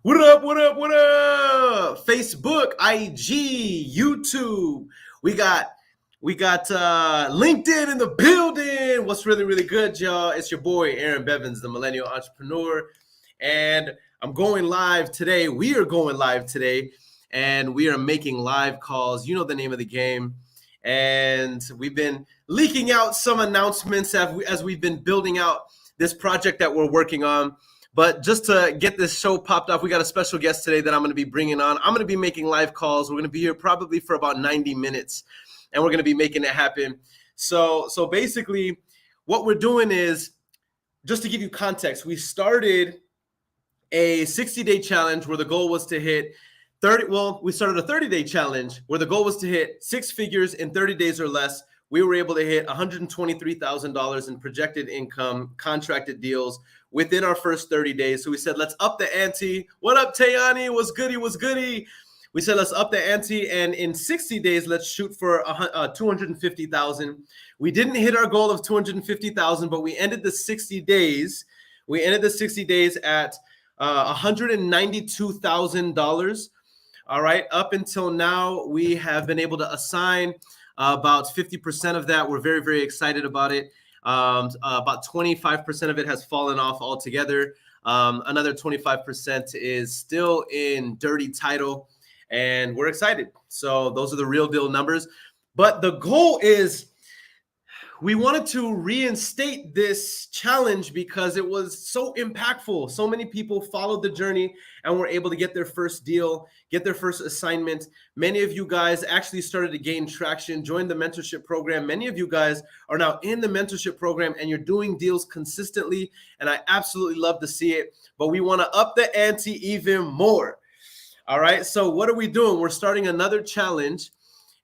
What up, what up, what up? Facebook, IG, YouTube. We got LinkedIn in the building. What's really, really good, y'all? It's your boy, Aaron Bevins, the Millennial Entrepreneur. And I'm going live today. We are going live today, and we are making live calls. You know the name of the game. And we've been leaking out some announcements as we've been building out this project that we're working on. But just to get this show popped off, we got a special guest today that I'm going to be bringing on. I'm going to be making live calls. We're going to be here probably for about 90 minutes, and we're going to be making it happen. So basically, what we're doing is, just to give you context, we started a 60-day challenge where the goal was to hit 30. Well, we started a 30-day challenge where the goal was to hit 6 figures in 30 days or less. We were able to hit $123,000 in projected income, contracted deals within our first 30 days. So we said, let's up the ante. What up, Tayani? What's goody? What's goody? We said, let's up the ante. And in 60 days, let's shoot for 250,000. We didn't hit our goal of 250,000, but we ended the 60 days. We ended the 60 days at $192,000. All right. Up until now, we have been able to assign about 50% of that. We're very, very excited about it. About 25% of it has fallen off altogether. Another 25% is still in dirty title, and we're excited. So those are the real deal numbers. But the goal is, we wanted to reinstate this challenge because it was so impactful. So many people followed the journey and were able to get their first deal, get their first assignment. Many of you guys actually started to gain traction, joined the mentorship program. Many of you guys are now in the mentorship program and you're doing deals consistently. And I absolutely love to see it, but we want to up the ante even more. All right. So what are we doing? We're starting another challenge,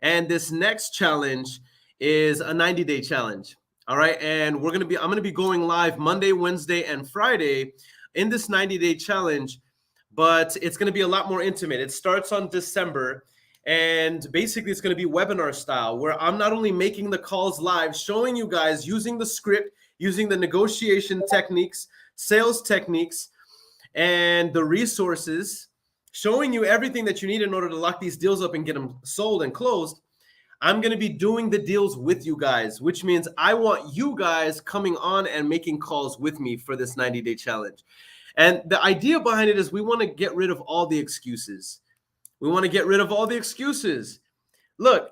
and this next challenge is a 90-day challenge. All right. And I'm going to be going live Monday, Wednesday, and Friday in this 90-day challenge, but it's going to be a lot more intimate. It starts on December, and basically it's going to be webinar style, where I'm not only making the calls live, showing you guys using the script, using the negotiation techniques, sales techniques, and the resources, showing you everything that you need in order to lock these deals up and get them sold and closed. I'm going to be doing the deals with you guys, which means I want you guys coming on and making calls with me for this 90-day challenge. And the idea behind it is we want to get rid of all the excuses. We want to get rid of all the excuses. Look,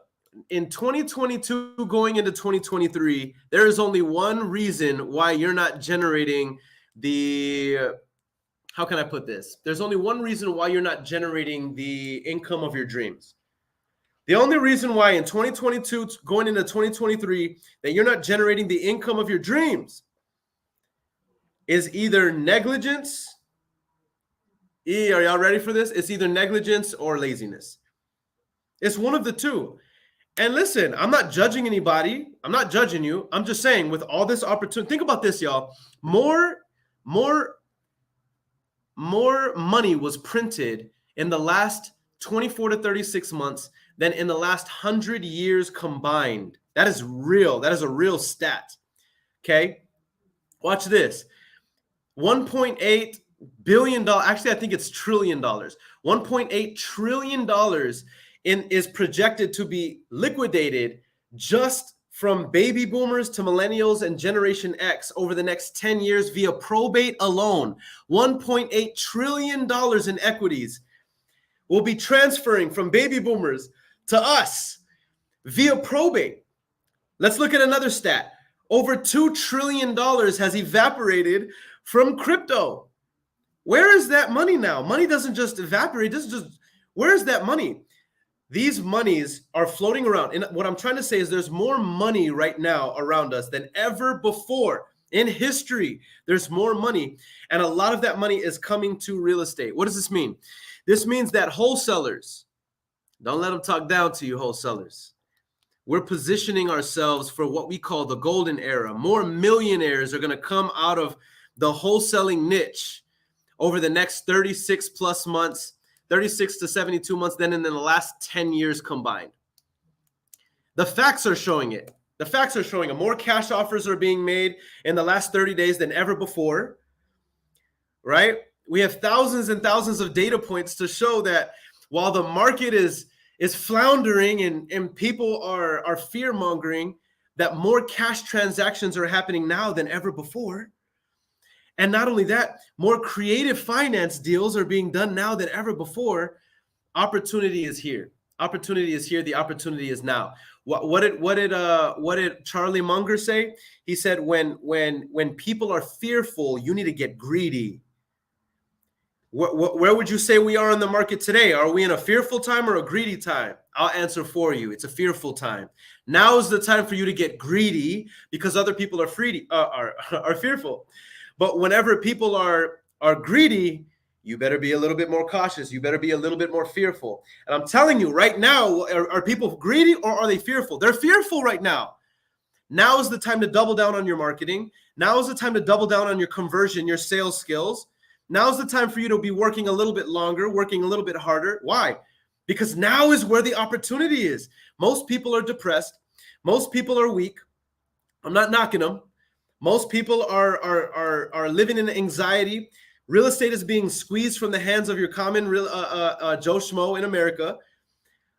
in 2022 going into 2023, there is only one reason why you're not generating how can I put this? There's only one reason why you're not generating the income of your dreams. The only reason why in 2022 going into 2023 that you're not generating the income of your dreams is either negligence. Are y'all ready for this? It's either negligence or laziness. It's one of the two. And listen, I'm not judging anybody. I'm not judging you. I'm just saying, with all this opportunity, think about this, y'all. More money was printed in the last 24 to 36 months than in the last 100 years combined. That is real. That is a real stat. Okay. Watch this. $1.8 billion. Actually, I think it's $1 trillion. $1.8 trillion is projected to be liquidated just from baby boomers to millennials and Generation X over the next 10 years via probate alone. $1.8 trillion in equities will be transferring from baby boomers to us via probate. Let's look at another stat. Over $2 trillion has evaporated from crypto. Where is that money now? Money doesn't just evaporate. Where is that money? These monies are floating around. And what I'm trying to say is there's more money right now around us than ever before in history. There's more money. And a lot of that money is coming to real estate. What does this mean? This means that wholesalers, don't let them talk down to you, wholesalers. We're positioning ourselves for what we call the golden era. More millionaires are going to come out of the wholesaling niche over the next 36 plus months, 36 to 72 months, than in the last 10 years combined. The facts are showing it. The facts are showing it. More cash offers are being made in the last 30 days than ever before, right? We have thousands and thousands of data points to show that while the market is floundering and people are fear mongering, that more cash transactions are happening now than ever before. And not only that, more creative finance deals are being done now than ever before. Opportunity is here. Opportunity is here. The opportunity is now. What did Charlie Munger say? He said, when people are fearful, you need to get greedy. Where would you say we are in the market today? Are we in a fearful time or a greedy time? I'll answer for you. It's a fearful time. Now is the time for you to get greedy because other people are fearful. But whenever people are greedy, you better be a little bit more cautious. You better be a little bit more fearful. And I'm telling you right now, are people greedy or are they fearful? They're fearful right now. Now is the time to double down on your marketing. Now is the time to double down on your conversion, your sales skills. Now's the time for you to be working a little bit longer, working a little bit harder. Why? Because now is where the opportunity is. Most people are depressed. Most people are weak. I'm not knocking them. Most people are living in anxiety. Real estate is being squeezed from the hands of your common Joe Schmo in America.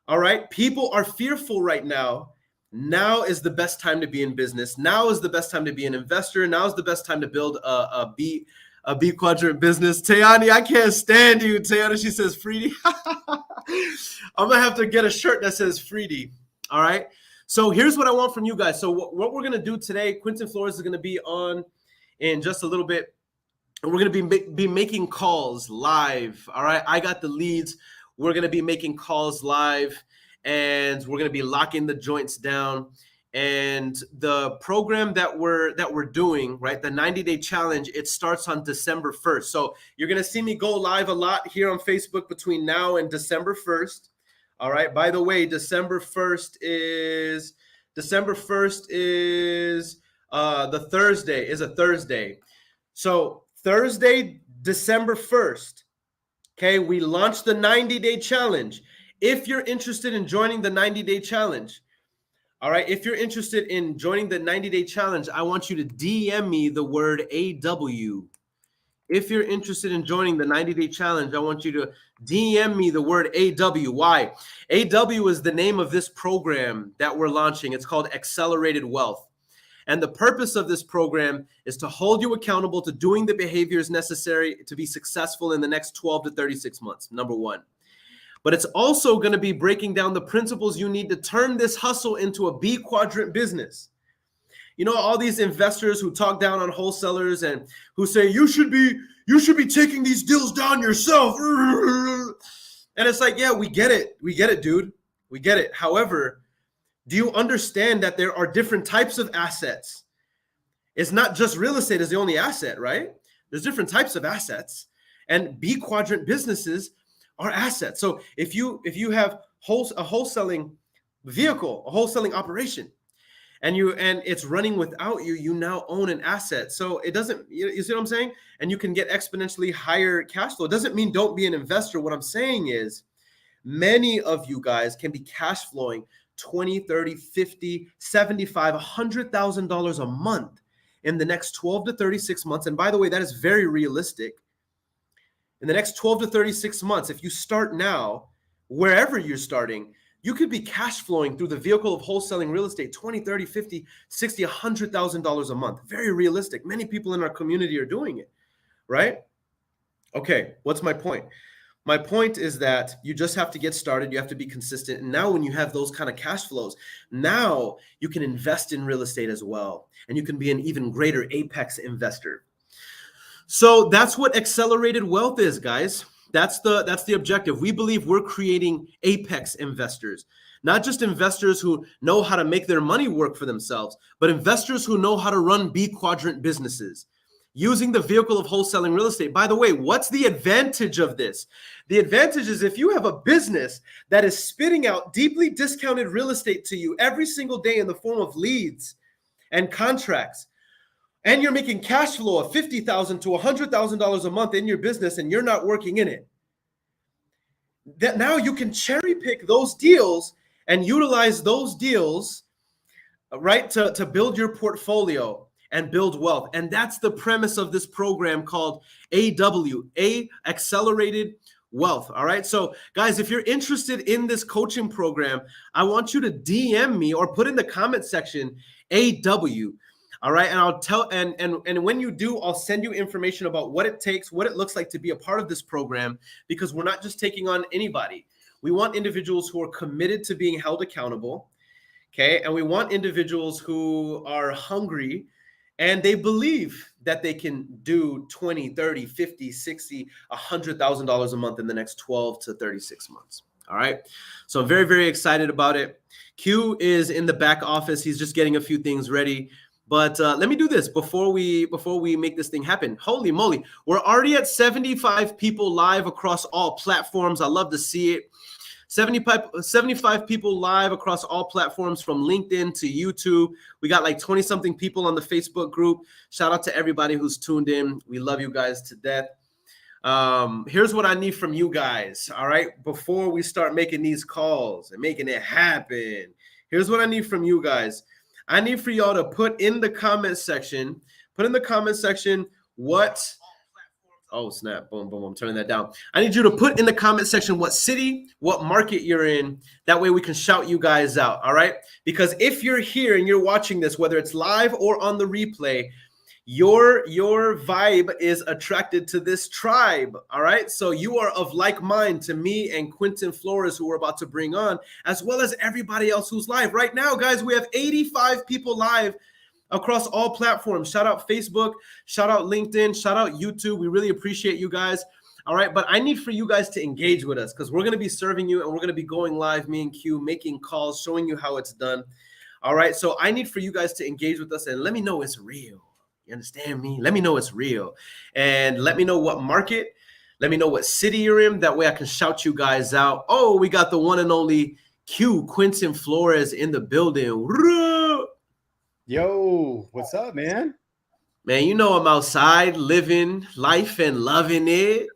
All right. People are fearful right now. Now is the best time to be in business. Now is the best time to be an investor. Now is the best time to build a B quadrant business. Tayani, I can't stand you. Tayani, she says Freedy. I'm gonna have to get a shirt that says Freedy. All right. So here's what I want from you guys. So what we're gonna do today, Quinton Flores is gonna be on in just a little bit. And we're gonna be making calls live. All right. I got the leads. We're gonna be making calls live, and we're gonna be locking the joints down. And the program that we're doing, right, the 90-day challenge, it starts on December 1st. So you're going to see me go live a lot here on Facebook between now and December 1st. All right. By the way, December 1st is the Thursday, is a Thursday. So Thursday, December 1st. Okay. We launched the 90-day challenge. If you're interested in joining the 90-day challenge, all right, if you're interested in joining the 90-day challenge, I want you to DM me the word AW. If you're interested in joining the 90-day challenge, I want you to DM me the word AW. Why? AW is the name of this program that we're launching. It's called Accelerated Wealth. And the purpose of this program is to hold you accountable to doing the behaviors necessary to be successful in the next 12 to 36 months, number one. But it's also going to be breaking down the principles you need to turn this hustle into a B quadrant business. You know, all these investors who talk down on wholesalers and who say you should be taking these deals down yourself. And it's like, yeah, we get it. We get it, dude. We get it. However, do you understand that there are different types of assets? It's not just real estate is the only asset, right? There's different types of assets, and B quadrant businesses are assets. So if you have a wholesaling vehicle, a wholesaling operation, and it's running without you, you now own an asset. So it doesn't, you see what I'm saying? And you can get exponentially higher cash flow. It doesn't mean don't be an investor. What I'm saying is many of you guys can be cash flowing $20, $30, $50, $75, $100,000 a month in the next 12 to 36 months. And by the way, that is very realistic. In the next 12 to 36 months, if you start now, wherever you're starting, you could be cash flowing through the vehicle of wholesaling real estate, $20, $30, $50, $60, $100,000 a month. Very realistic. Many people in our community are doing it, right? Okay, what's my point? My point is that you just have to get started. You have to be consistent. And now when you have those kind of cash flows, now you can invest in real estate as well. And you can be an even greater apex investor. So that's what accelerated wealth is, guys. That's the objective. We believe we're creating apex investors, not just investors who know how to make their money work for themselves, but investors who know how to run B quadrant businesses using the vehicle of wholesaling real estate. By the way, what's the advantage of this? The advantage is if you have a business that is spitting out deeply discounted real estate to you every single day in the form of leads and contracts, and you're making cash flow of $50,000 to $100,000 a month in your business, and you're not working in it, that now you can cherry pick those deals and utilize those deals, right, to build your portfolio and build wealth. And that's the premise of this program called AW, Accelerated Wealth. All right. So guys, if you're interested in this coaching program, I want you to DM me or put in the comment section AW. All right. And I'll tell, and when you do, I'll send you information about what it takes, what it looks like to be a part of this program, because we're not just taking on anybody. We want individuals who are committed to being held accountable. Okay. And we want individuals who are hungry and they believe that they can do 20, 30, 50, 60, $100,000 a month in the next 12 to 36 months. All right. So I'm very, very excited about it. Q is in the back office. He's just getting a few things ready. But let me do this before we make this thing happen. Holy moly. We're already at 75 people live across all platforms. I love to see it. 75 people live across all platforms from LinkedIn to YouTube. We got like 20 something people on the Facebook group. Shout out to everybody who's tuned in. We love you guys to death. Here's what I need from you guys. All right. Before we start making these calls and making it happen, here's what I need from you guys. I need for y'all to put in the comment section, what, oh snap, boom, boom, I'm turning that down. I need you to put in the comment section what city, what market you're in. That way we can shout you guys out, all right? Because if you're here and you're watching this, whether it's live or on the replay, your vibe is attracted to this tribe, all right? So you are of like mind to me and Quentin Flores, who we're about to bring on, as well as everybody else who's live. Right now, guys, we have 85 people live across all platforms. Shout out Facebook, shout out LinkedIn, shout out YouTube. We really appreciate you guys. All right, but I need for you guys to engage with us because we're going to be serving you and we're going to be going live, me and Q, making calls, showing you how it's done. All right, so I need for you guys to engage with us and let me know it's real. You understand me? Let me know it's real. And let me know what market, let me know what city you're in. That way I can shout you guys out. Oh, we got the one and only Q, Quentin Flores in the building. Yo, what's up, man? Man, you know I'm outside living life and loving it.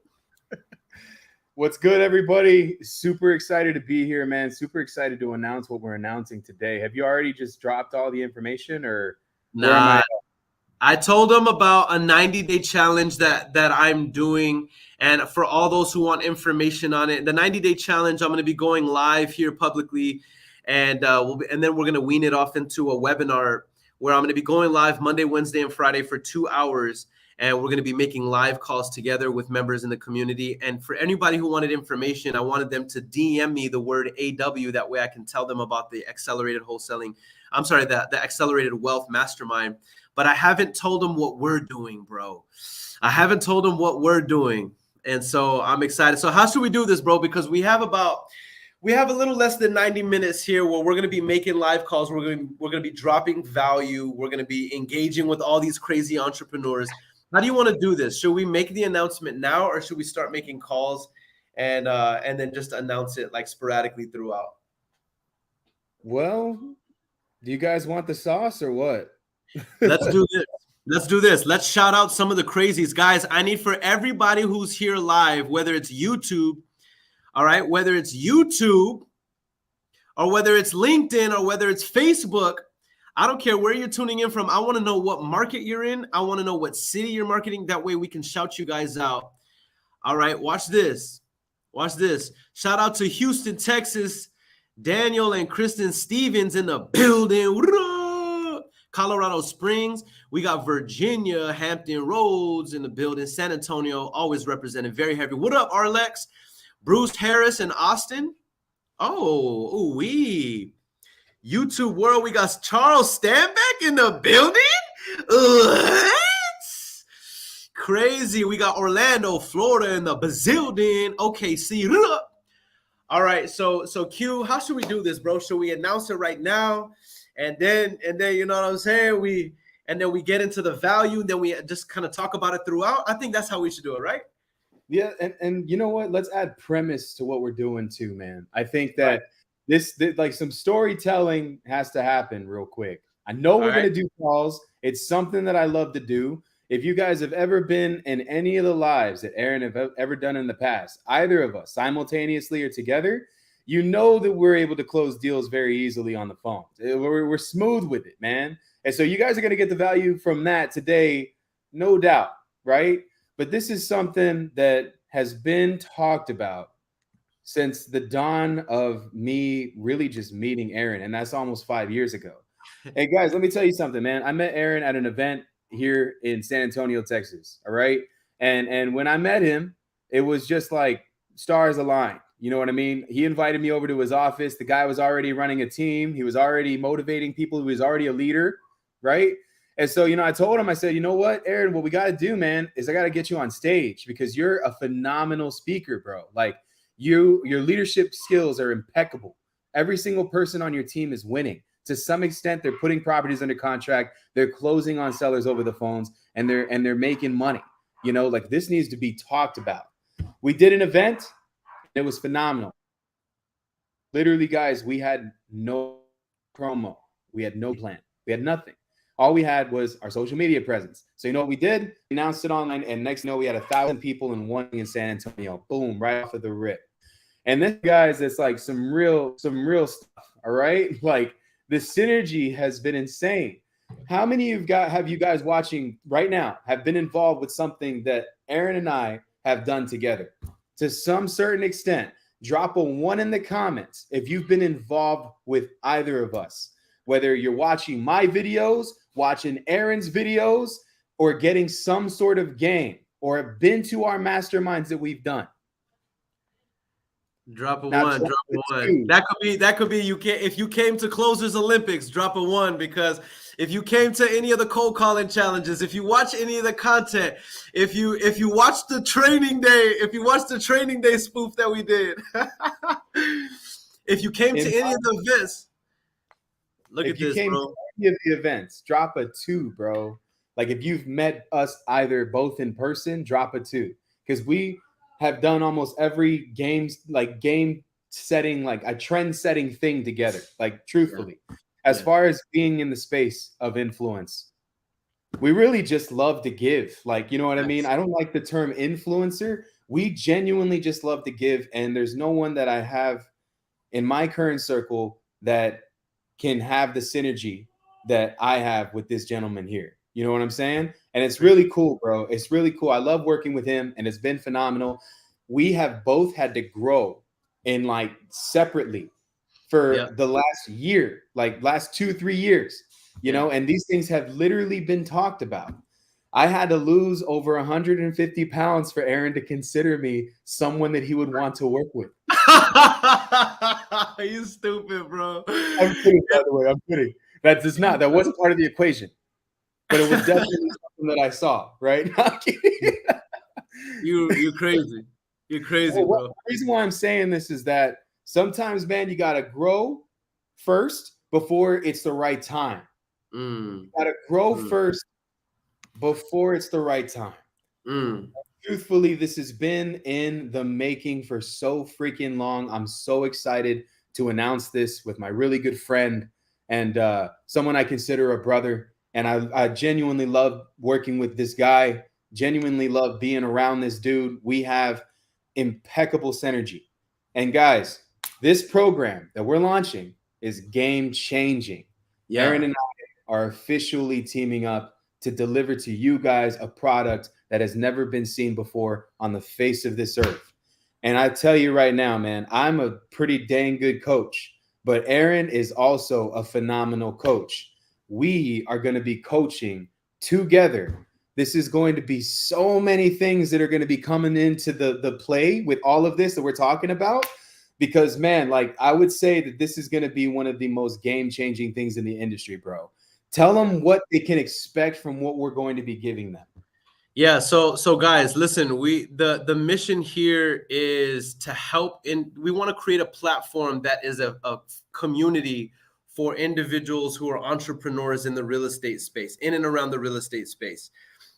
What's good, everybody? Super excited to be here, man. Super excited to announce what we're announcing today. Have you already just dropped all the information or? Nah, I told them about a 90-day challenge that I'm doing. And for all those who want information on it, the 90-day challenge, I'm going to be going live here publicly. And and then we're going to wean it off into a webinar where I'm going to be going live Monday, Wednesday, and Friday for 2 hours. And we're going to be making live calls together with members in the community. And for anybody who wanted information, I wanted them to DM me the word AW. That way I can tell them about the accelerated wholesaling. I'm sorry, the accelerated wealth mastermind. But I haven't told them what we're doing, bro. I haven't told them what we're doing. And so I'm excited. So how should we do this, bro? Because we have a little less than 90 minutes here where we're going to be making live calls. We're going to be dropping value. We're going to be engaging with all these crazy entrepreneurs. How do you want to do this? Should we make the announcement now or should we start making calls and then just announce it like sporadically throughout? Well, do you guys want the sauce or what? Let's do this. Let's do this. Let's shout out some of the crazies. Guys, I need for everybody who's here live, whether it's YouTube, all right, whether it's YouTube or whether it's LinkedIn or whether it's Facebook, I don't care where you're tuning in from. I want to know what market you're in. I want to know what city you're marketing. That way we can shout you guys out. All right, watch this. Watch this. Shout out to Houston, Texas. Daniel and Kristen Stevens in the building. Colorado Springs. We got Virginia, Hampton Roads in the building. San Antonio, always represented very heavy. What up, Arlex? Bruce Harris in Austin. Oh, ooh-wee. YouTube world, we got Charles Stanback in the building. Crazy. We got Orlando, Florida in the bazillion. OKC. All right, so Q, how should we do this, bro? Should we announce it right now? And then you know what I'm saying? We get into the value, then we just kind of talk about it throughout. I think that's how we should do it, right? Yeah, and you know what? Let's add premise to what we're doing too, man. I think that this like some storytelling has to happen real quick. I know we're gonna do calls. It's something that I love to do. If you guys have ever been in any of the lives that Earon have ever done in the past, either of us simultaneously or together, you know that we're able to close deals very easily on the phone. We're smooth with it, man. And so you guys are going to get the value from that today, no doubt, right? But this is something that has been talked about since the dawn of me really just meeting Earon, and that's almost 5 years ago. Hey guys, let me tell you something, man. I met Earon at an event here in San Antonio, Texas. All right. And when I met him, it was just like stars aligned. You know what I mean? He invited me over to his office. The guy was already running a team. He was already motivating people. He was already a leader, right? And so, I told him, I said, you know what, Earon, what we got to do, man, is I got to get you on stage because you're a phenomenal speaker, bro. Like your leadership skills are impeccable. Every single person on your team is winning. To some extent, they're putting properties under contract. They're closing on sellers over the phones, and they're making money. Like this needs to be talked about. We did an event. It was phenomenal. Literally, guys, we had no promo. We had no plan. We had nothing. All we had was our social media presence. So you know what we did? We announced it online, and next we had 1,000 people in one in San Antonio. Boom, right off of the rip. And this, guys, it's like some real stuff. All right, like the synergy has been insane. How many have you guys watching right now have been involved with something that Earon and I have done together? To some certain extent, drop a 1 in the comments if you've been involved with either of us, whether you're watching my videos, watching Earon's videos, or getting some sort of game, or have been to our masterminds that we've done. Drop a 1. Drop a 1. That could be you can if you came to Closers Olympics, drop a 1, because if you came to any of the cold calling challenges, if you watch any of the content, if you watch the training day, spoof that we did, if you came to any of the events, look at this, bro. If you came to any of the events, drop a 2, bro. Like if you've met us either both in person, drop a 2, because we have done almost every game setting, like a trend setting thing together. Like truthfully, as far as being in the space of influence, we really just love to give. Like, you know what I mean? I don't like the term influencer. We genuinely just love to give. And there's no one that I have in my current circle that can have the synergy that I have with this gentleman here. You know what I'm saying? And it's really cool, bro. It's really cool. I love working with him, and it's been phenomenal. We have both had to grow in like separately for the last year, like last 2-3 years, you know, and these things have literally been talked about. I had to lose over 150 pounds for Earon to consider me someone that he would want to work with. You stupid, bro. I'm kidding, by the way. I'm kidding. That wasn't part of the equation. But it was definitely something that I saw, right? You're crazy. You're crazy, bro. The reason why I'm saying this is that sometimes, man, you got to grow first before it's the right time. You got to grow first before it's the right time. Truthfully, this has been in the making for so freaking long. I'm so excited to announce this with my really good friend and someone I consider a brother. And I genuinely love working with this guy, genuinely love being around this dude. We have impeccable synergy. And guys, this program that we're launching is game changing. Earon and I are officially teaming up to deliver to you guys a product that has never been seen before on the face of this earth. And I tell you right now, man, I'm a pretty dang good coach, but Earon is also a phenomenal coach. We are going to be coaching together. This is going to be so many things that are going to be coming into the play with all of this that we're talking about. Because, man, like I would say that this is going to be one of the most game-changing things in the industry, bro. Tell them what they can expect from what we're going to be giving them. Yeah, so guys, listen, the mission here is to help we want to create a platform that is a community for individuals who are entrepreneurs in the real estate space, in and around the real estate space.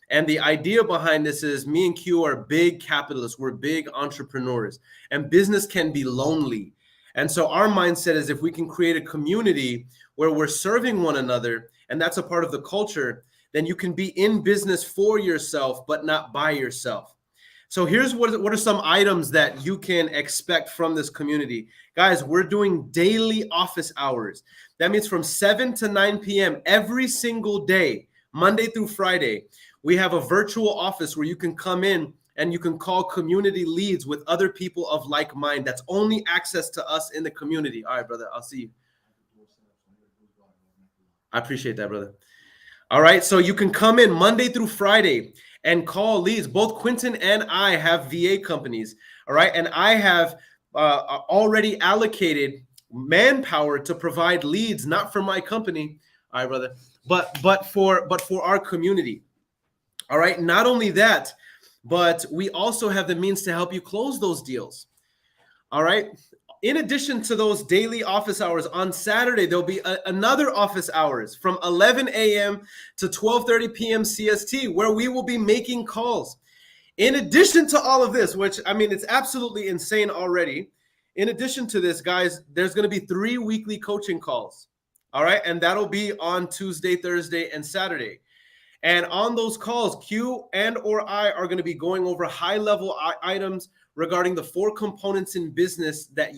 And the idea behind this is me and Q are big capitalists. We're big entrepreneurs, and business can be lonely. And so our mindset is if we can create a community where we're serving one another, and that's a part of the culture, then you can be in business for yourself, but not by yourself. So here's what are some items that you can expect from this community. Guys, we're doing daily office hours. That means from 7 to 9 p.m. every single day, Monday through Friday. We have a virtual office where you can come in and you can call community leads with other people of like mind. That's only access to us in the community. All right, brother, I'll see you. I appreciate that, brother. All right, so you can come in Monday through Friday and call leads. Both Quentin and I have VA companies, all right? And I have already allocated manpower to provide leads, not for my company, all right, brother, but for our community. All right, not only that, but we also have the means to help you close those deals. All right. In addition to those daily office hours, on Saturday, there'll be another office hours from 11 a.m. to 12:30 p.m. CST, where we will be making calls. In addition to all of this, which, I mean, it's absolutely insane already. In addition to this, guys, there's going to be 3 weekly coaching calls. All right. And that'll be on Tuesday, Thursday, and Saturday. And on those calls, Q and or I are going to be going over high-level items regarding the 4 components in business that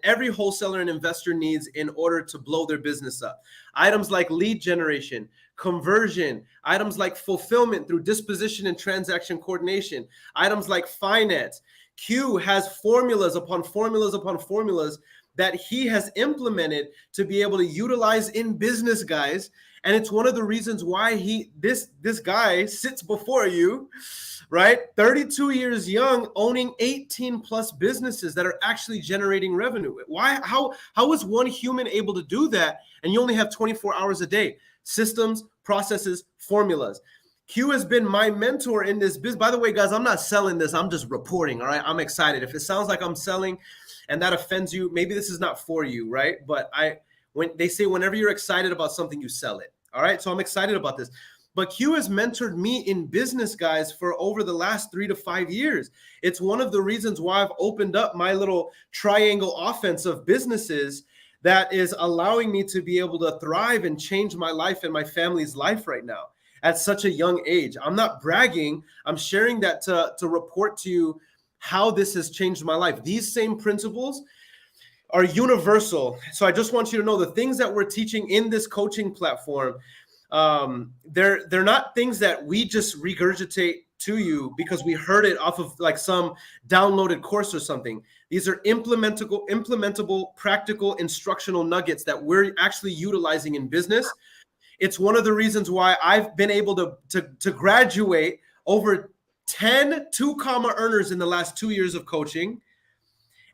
every wholesaler and investor needs in order to blow their business up. Items like lead generation, conversion, items like fulfillment through disposition and transaction coordination, items like finance. Q has formulas upon formulas upon formulas that he has implemented to be able to utilize in business, guys. And it's one of the reasons why this guy sits before you, right? 32 years young, owning 18 plus businesses that are actually generating revenue. How is one human able to do that? And you only have 24 hours a day. Systems, processes, formulas. Q has been my mentor in this business. By the way, guys, I'm not selling this. I'm just reporting, all right? I'm excited. If it sounds like I'm selling and that offends you, maybe this is not for you, right? But when they say whenever you're excited about something, you sell it. All right. So I'm excited about this. But Q has mentored me in business, guys, for over the last 3 to 5 years. It's one of the reasons why I've opened up my little triangle offense of businesses that is allowing me to be able to thrive and change my life and my family's life right now at such a young age. I'm not bragging. I'm sharing that to report to you how this has changed my life. These same principles are universal. So I just want you to know the things that we're teaching in this coaching platform, they're not things that we just regurgitate to you because we heard it off of like some downloaded course or something. These are implementable, practical, instructional nuggets that we're actually utilizing in business. It's one of the reasons why I've been able to graduate over 10 2-comma earners in the last 2 years of coaching.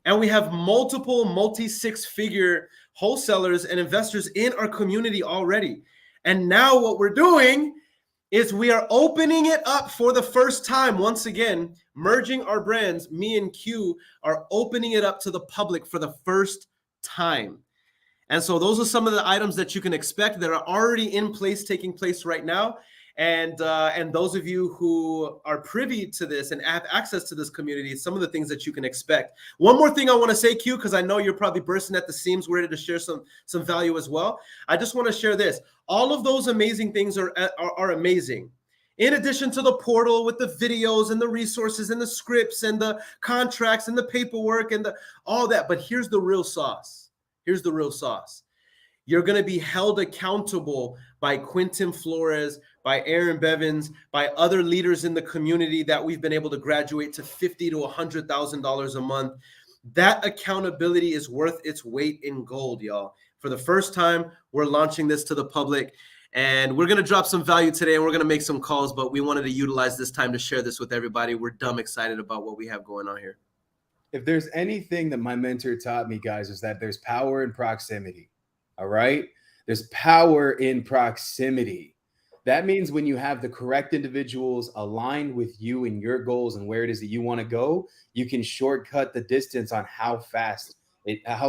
And we have multiple multi-6-figure wholesalers and investors in our community already. And now what we're doing is we are opening it up for the first time. Once again, merging our brands, me and Q are opening it up to the public for the first time. And so those are some of the items that you can expect that are already in place, taking place right now. And those of you who are privy to this and have access to this community, some of the things that you can expect. One more thing I want to say, Q, because I know you're probably bursting at the seams, ready to share some value as well. I just want to share this. All of those amazing things are amazing. In addition to the portal with the videos and the resources and the scripts and the contracts and the paperwork and all that. But here's the real sauce. Here's the real sauce. You're going to be held accountable by Quentin Flores, by Aaron Bevins, by other leaders in the community that we've been able to graduate to $50,000 to $100,000 a month. That accountability is worth its weight in gold, y'all. For the first time, we're launching this to the public, and we're going to drop some value today, and we're going to make some calls, but we wanted to utilize this time to share this with everybody. We're dumb excited about what we have going on here. If there's anything that my mentor taught me, guys, is that there's power in proximity. All right? There's power in proximity. That means when you have the correct individuals aligned with you and your goals and where it is that you want to go, you can shortcut the distance on how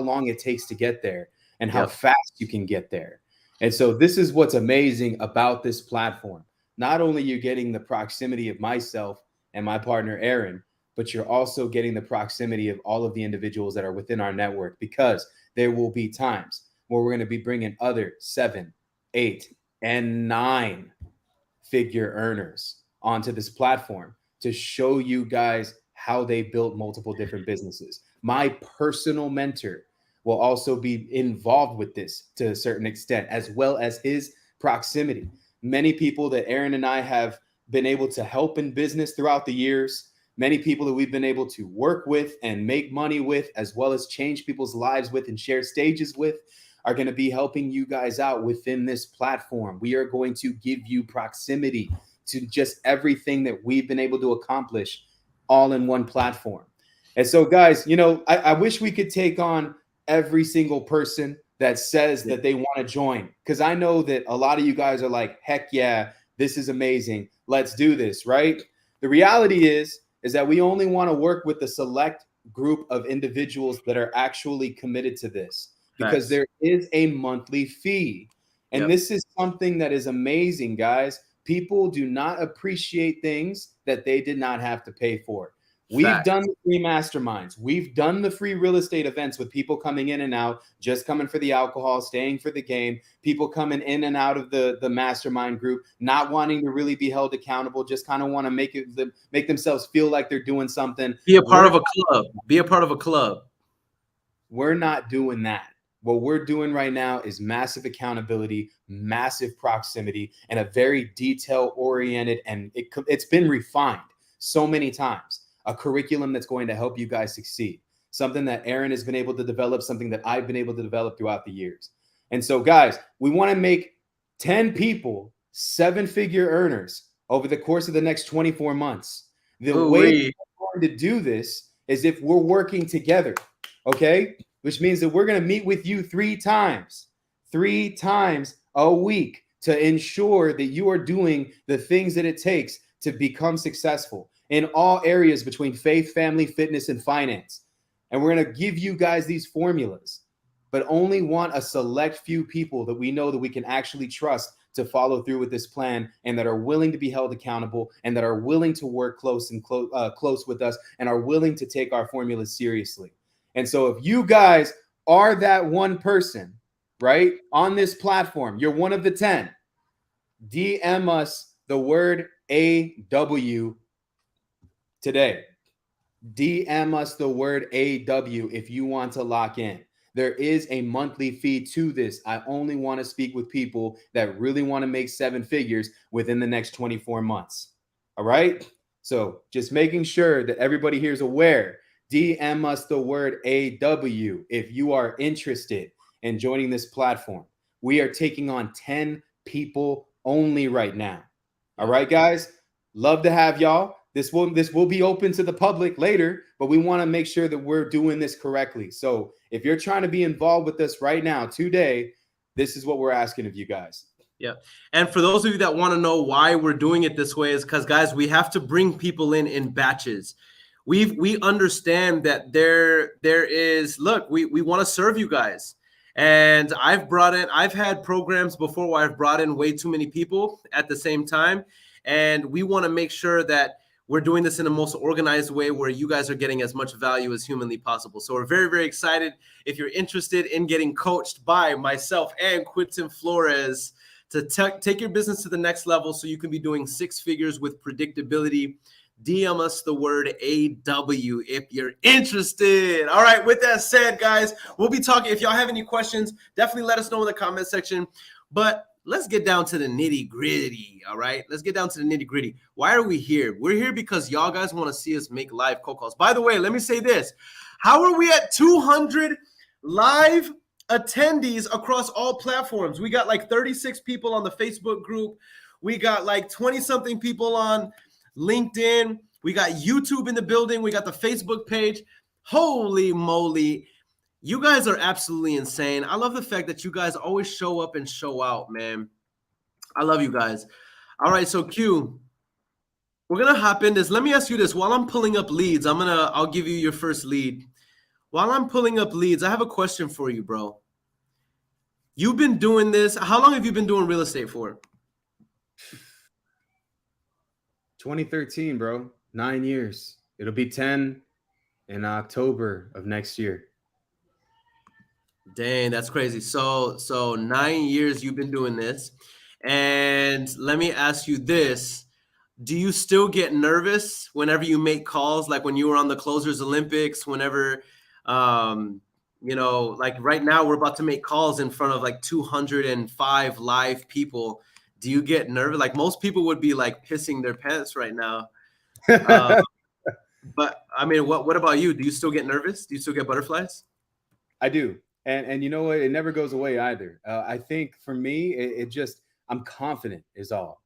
long it takes to get there and how fast you can get there. And so this is what's amazing about this platform. Not only you're getting the proximity of myself and my partner, Earon, but you're also getting the proximity of all of the individuals that are within our network, because there will be times where we're going to be bringing other 7, 8, and 9-figure earners onto this platform. to show you guys how they built multiple different businesses. My personal mentor will also be involved with this to a certain extent, as well as his proximity. Many people that Earon and I have been able to help in business throughout the years, many people that we've been able to work with and make money with, as well as change people's lives with and share stages with, are going to be helping you guys out within this platform. We are going to give you proximity to just everything that we've been able to accomplish all in one platform. And so, guys, I wish we could take on every single person that says that they want to join, because I know that a lot of you guys are like, heck yeah, this is amazing. Let's do this, right? The reality is that we only want to work with the select group of individuals that are actually committed to this, because there is a monthly fee. And this is something that is amazing, guys. People do not appreciate things that they did not have to pay for. We've done the free masterminds. We've done the free real estate events with people coming in and out, just coming for the alcohol, staying for the game, people coming in and out of the mastermind group, not wanting to really be held accountable, just kind of want to make themselves feel like they're doing something. Be a part of a club. Be a part of a club. We're not doing that. What we're doing right now is massive accountability, massive proximity, and a very detail-oriented, and it's been refined so many times. A curriculum that's going to help you guys succeed. Something that Earon has been able to develop, something that I've been able to develop throughout the years. And so, guys, we want to make 10 people 7-figure earners over the course of the next 24 months. The way we're going to do this is if we're working together, okay? Which means that we're going to meet with you 3 times a week to ensure that you are doing the things that it takes to become successful in all areas between faith, family, fitness, and finance. And we're going to give you guys these formulas, but only want a select few people that we know that we can actually trust to follow through with this plan, and that are willing to be held accountable, and that are willing to work close with us, and are willing to take our formulas seriously. And so if you guys are that one person, right, on this platform, you're one of the 10, DM us the word AW today. DM us the word AW if you want to lock in. There is a monthly fee to this. I only want to speak with people that really want to make 7 figures within the next 24 months. All right? So just making sure that everybody here is aware. DM us the word AW if you are interested in joining this platform. We are taking on 10 people only right now. All right, guys? Love to have y'all. This will be open to the public later, but we want to make sure that we're doing this correctly. So if you're trying to be involved with us right now, today, this is what we're asking of you guys. Yeah. And for those of you that want to know why we're doing it this way, is because, guys, we have to bring people in batches. We understand that there is, look, we want to serve you guys. And I've had programs before where I've brought in way too many people at the same time. And we want to make sure that we're doing this in the most organized way where you guys are getting as much value as humanly possible. So we're very, very excited. If you're interested in getting coached by myself and Quinton Flores to take your business to the next level so you can be doing 6 figures with predictability, DM us the word AW if you're interested. All right, with that said, guys, we'll be talking. If y'all have any questions, definitely let us know in the comment section. But let's get down to the nitty gritty. All right, let's get down to the nitty gritty. Why are we here? We're here because y'all guys want to see us make live cold calls. By the way, let me say this. How are we at 200 live attendees across all platforms? We got like 36 people on the Facebook group. We got like 20 something people on LinkedIn. We got YouTube in the building. We got the Facebook page. Holy moly. You guys are absolutely insane. I love the fact that you guys always show up and show out, man. I love you guys. All right, so Q, we're going to hop in this. Let me ask you this. While I'm pulling up leads, I'll give you your first lead. While I'm pulling up leads, I have a question for you, bro. You've been doing this. How long have you been doing real estate for? 2013, bro. 9 years. It'll be 10 in October of next year. Dang, that's crazy. So 9 years you've been doing this. And let me ask you this. do you still get nervous whenever you make calls? Like when you were on the Closers Olympics, whenever, like right now we're about to make calls in front of like 205 live people. Do you get nervous? Like most people would be like pissing their pants right now. But I mean, what about you? Do you still get nervous? Do you still get butterflies? I do. And you know what? It never goes away either. I think for me, it just, I'm confident is all.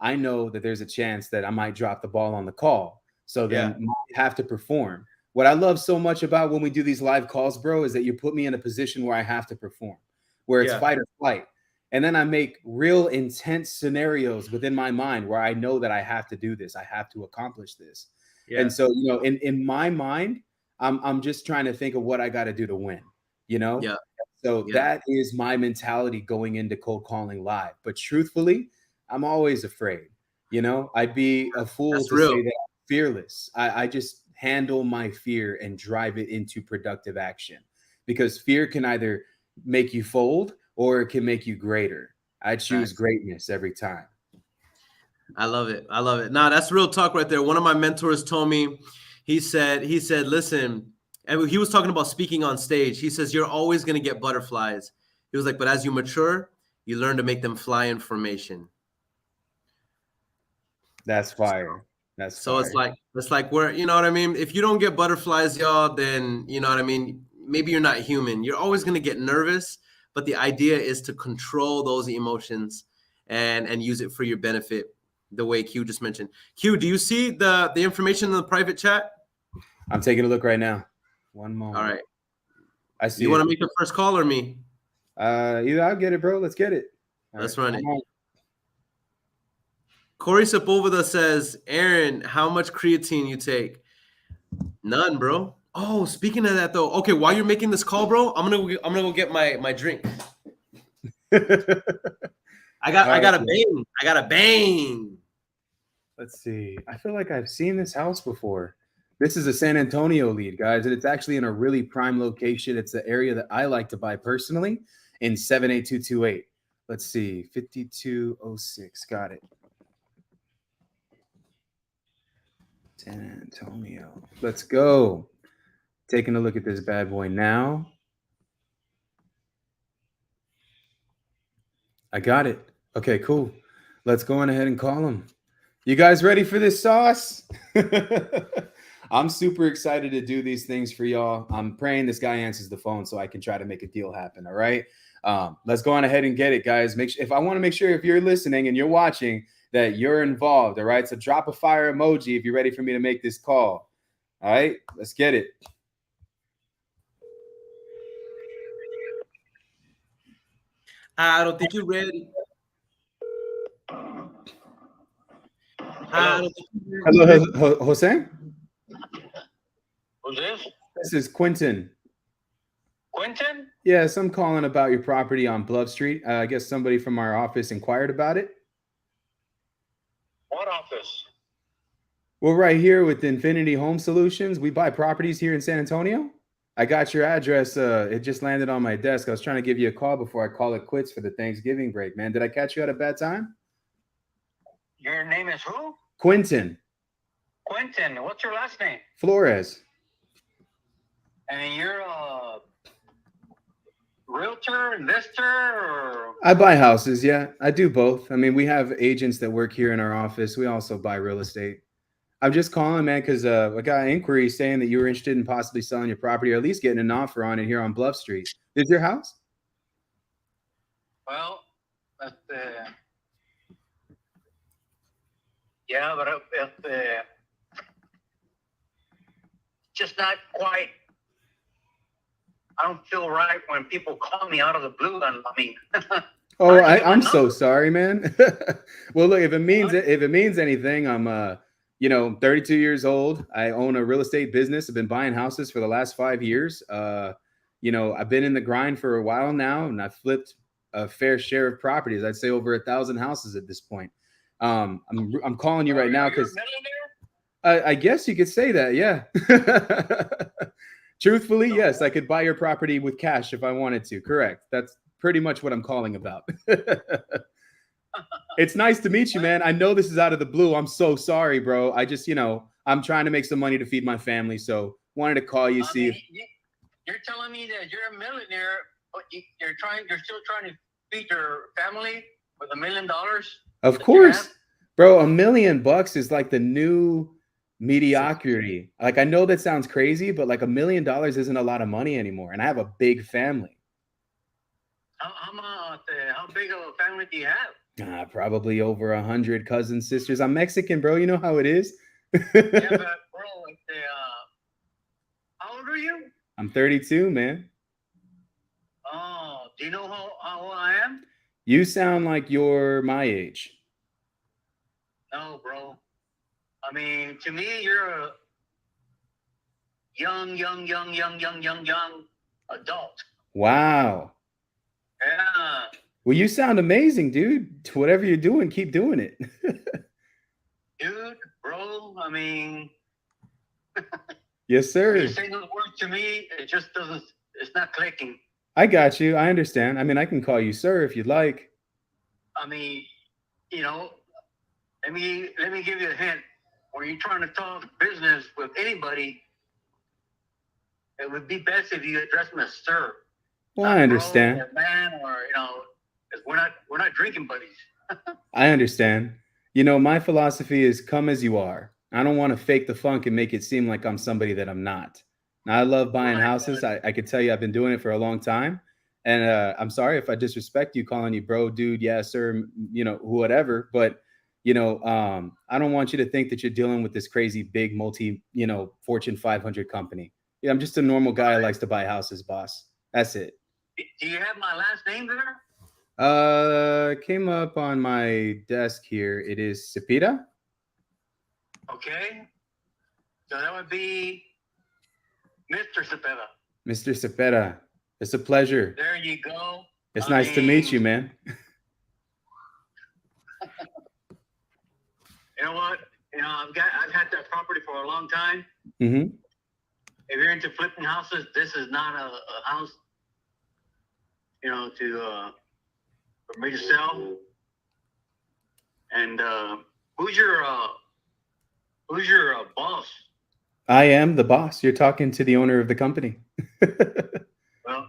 I know that there's a chance that I might drop the ball on the call. So then I have to perform. What I love so much about when we do these live calls, bro, is that you put me in a position where I have to perform, where it's fight or flight. And then I make real intense scenarios within my mind where I know that I have to do this. I have to accomplish this. And so, in my mind, I'm just trying to think of what I got to do to win, So that is my mentality going into cold calling live. But truthfully, I'm always afraid. I'd be a fool to say that I'm fearless. I just handle my fear and drive it into productive action, because fear can either make you fold or it can make you greater. I choose greatness every time. I love it. I love it. Nah, that's real talk right there. One of my mentors told me, he said, listen, and he was talking about speaking on stage. He says, you're always going to get butterflies. He was like, but as you mature, you learn to make them fly in formation. That's fire. So it's like we're, you know what I mean? If you don't get butterflies, y'all, then you know what I mean? Maybe you're not human. You're always going to get nervous, but the idea is to control those emotions and use it for your benefit, the way Q just mentioned. Q, do you see the information in the private chat? I'm taking a look right now. One moment. All right. I see. You want to make the first call or me? Either I'll get it, bro. Let's get it. Let's run it. Corey Sepulveda says, Earon, how much creatine you take? None, bro. Oh, speaking of that though, okay, while you're making this call, bro, I'm gonna go get my drink. I got a bang. Let's see. I feel like I've seen this house before. This is a San Antonio lead, guys, and it's actually in a really prime location. It's the area that I like to buy personally in 78228. Let's see, 5206. Got it. San Antonio. Let's go. Taking a look at this bad boy now. I got it. Okay, cool. Let's go on ahead and call him. You guys ready for this sauce? I'm super excited to do these things for y'all. I'm praying this guy answers the phone so I can try to make a deal happen. All right. Let's go on ahead and get it, guys. I want to make sure if you're listening and you're watching that you're involved. All right. So drop a fire emoji if you're ready for me to make this call. All right. Let's get it. I don't think you're ready. Hello, Jose? Who's this? This is Quentin. Quentin? Yes, I'm calling about your property on Bluff Street. I guess somebody from our office inquired about it. What office? We're right here with Infinity Home Solutions. We buy properties here in San Antonio. I got your address. It just landed on my desk. I was trying to give you a call before I call it quits for the Thanksgiving break, man. Did I catch you at a bad time? Your name is who? Quentin. Quentin. What's your last name? Flores. And you're a realtor, investor, or? I buy houses, yeah. I do both. I mean, we have agents that work here in our office. We also buy real estate. I'm just calling, man, because I got an inquiry saying that you were interested in possibly selling your property or at least getting an offer on it here on Bluff Street. Is your house? Well, yeah, but just not quite. I don't feel right when people call me out of the blue. I mean, oh, I'm so sorry, man. Well, look, if it means anything, I'm 32 years old. I own a real estate business. I've been buying houses for the last 5 years. I've been in the grind for a while now, and I've flipped a fair share of properties. I'd say over 1,000 houses at this point. I'm calling you right now because I guess you could say that. Yeah. Truthfully, yes, I could buy your property with cash if I wanted to. Correct. That's pretty much what I'm calling about. It's nice to meet you, man. I know this is out of the blue. I'm so sorry, bro. I just, I'm trying to make some money to feed my family, so wanted to call you, see if You're telling me that you're a millionaire, but you're still trying to feed your family with $1 million? Of course, bro, $1 million is like the new mediocrity. Like, I know that sounds crazy, but like $1 million isn't a lot of money anymore. And I have a big family. How big of a family do you have? Probably over 100 cousins, sisters. I'm Mexican, bro. You know how it is. Yeah, but bro, how old are you? I'm 32, man. Oh, do you know how old I am? You sound like you're my age. No, bro. I mean, to me, you're a young adult. Wow. Yeah. Well, you sound amazing, dude. Whatever you're doing, keep doing it. Dude, bro, I mean... Yes, sir. When you say those words to me, it just doesn't, it's not clicking. I got you. I understand. I mean, I can call you sir if you'd like. I mean, let me give you a hint. When you're trying to talk business with anybody, it would be best if you address me as sir. Well, I understand. Bro or man, or because we're not drinking buddies. I understand. My philosophy is come as you are. I don't want to fake the funk and make it seem like I'm somebody that I'm not. Now, I love buying houses. I could tell you I've been doing it for a long time. And I'm sorry if I disrespect you, calling you bro, dude, yeah, sir, whatever. But, I don't want you to think that you're dealing with this crazy big Fortune 500 company. Yeah, I'm just a normal guy who likes to buy houses, boss. That's it. Do you have my last name there? Came up on my desk here. It is Cepeda. Okay. So that would be Mr. Cepeda. Mr. Cepeda. It's a pleasure. There you go. It's nice to meet you, man. You know what? I've had that property for a long time. Mm-hmm. If you're into flipping houses, this is not a house, for me to sell. And who's your boss? I am the boss. You're talking to the owner of the company. Well,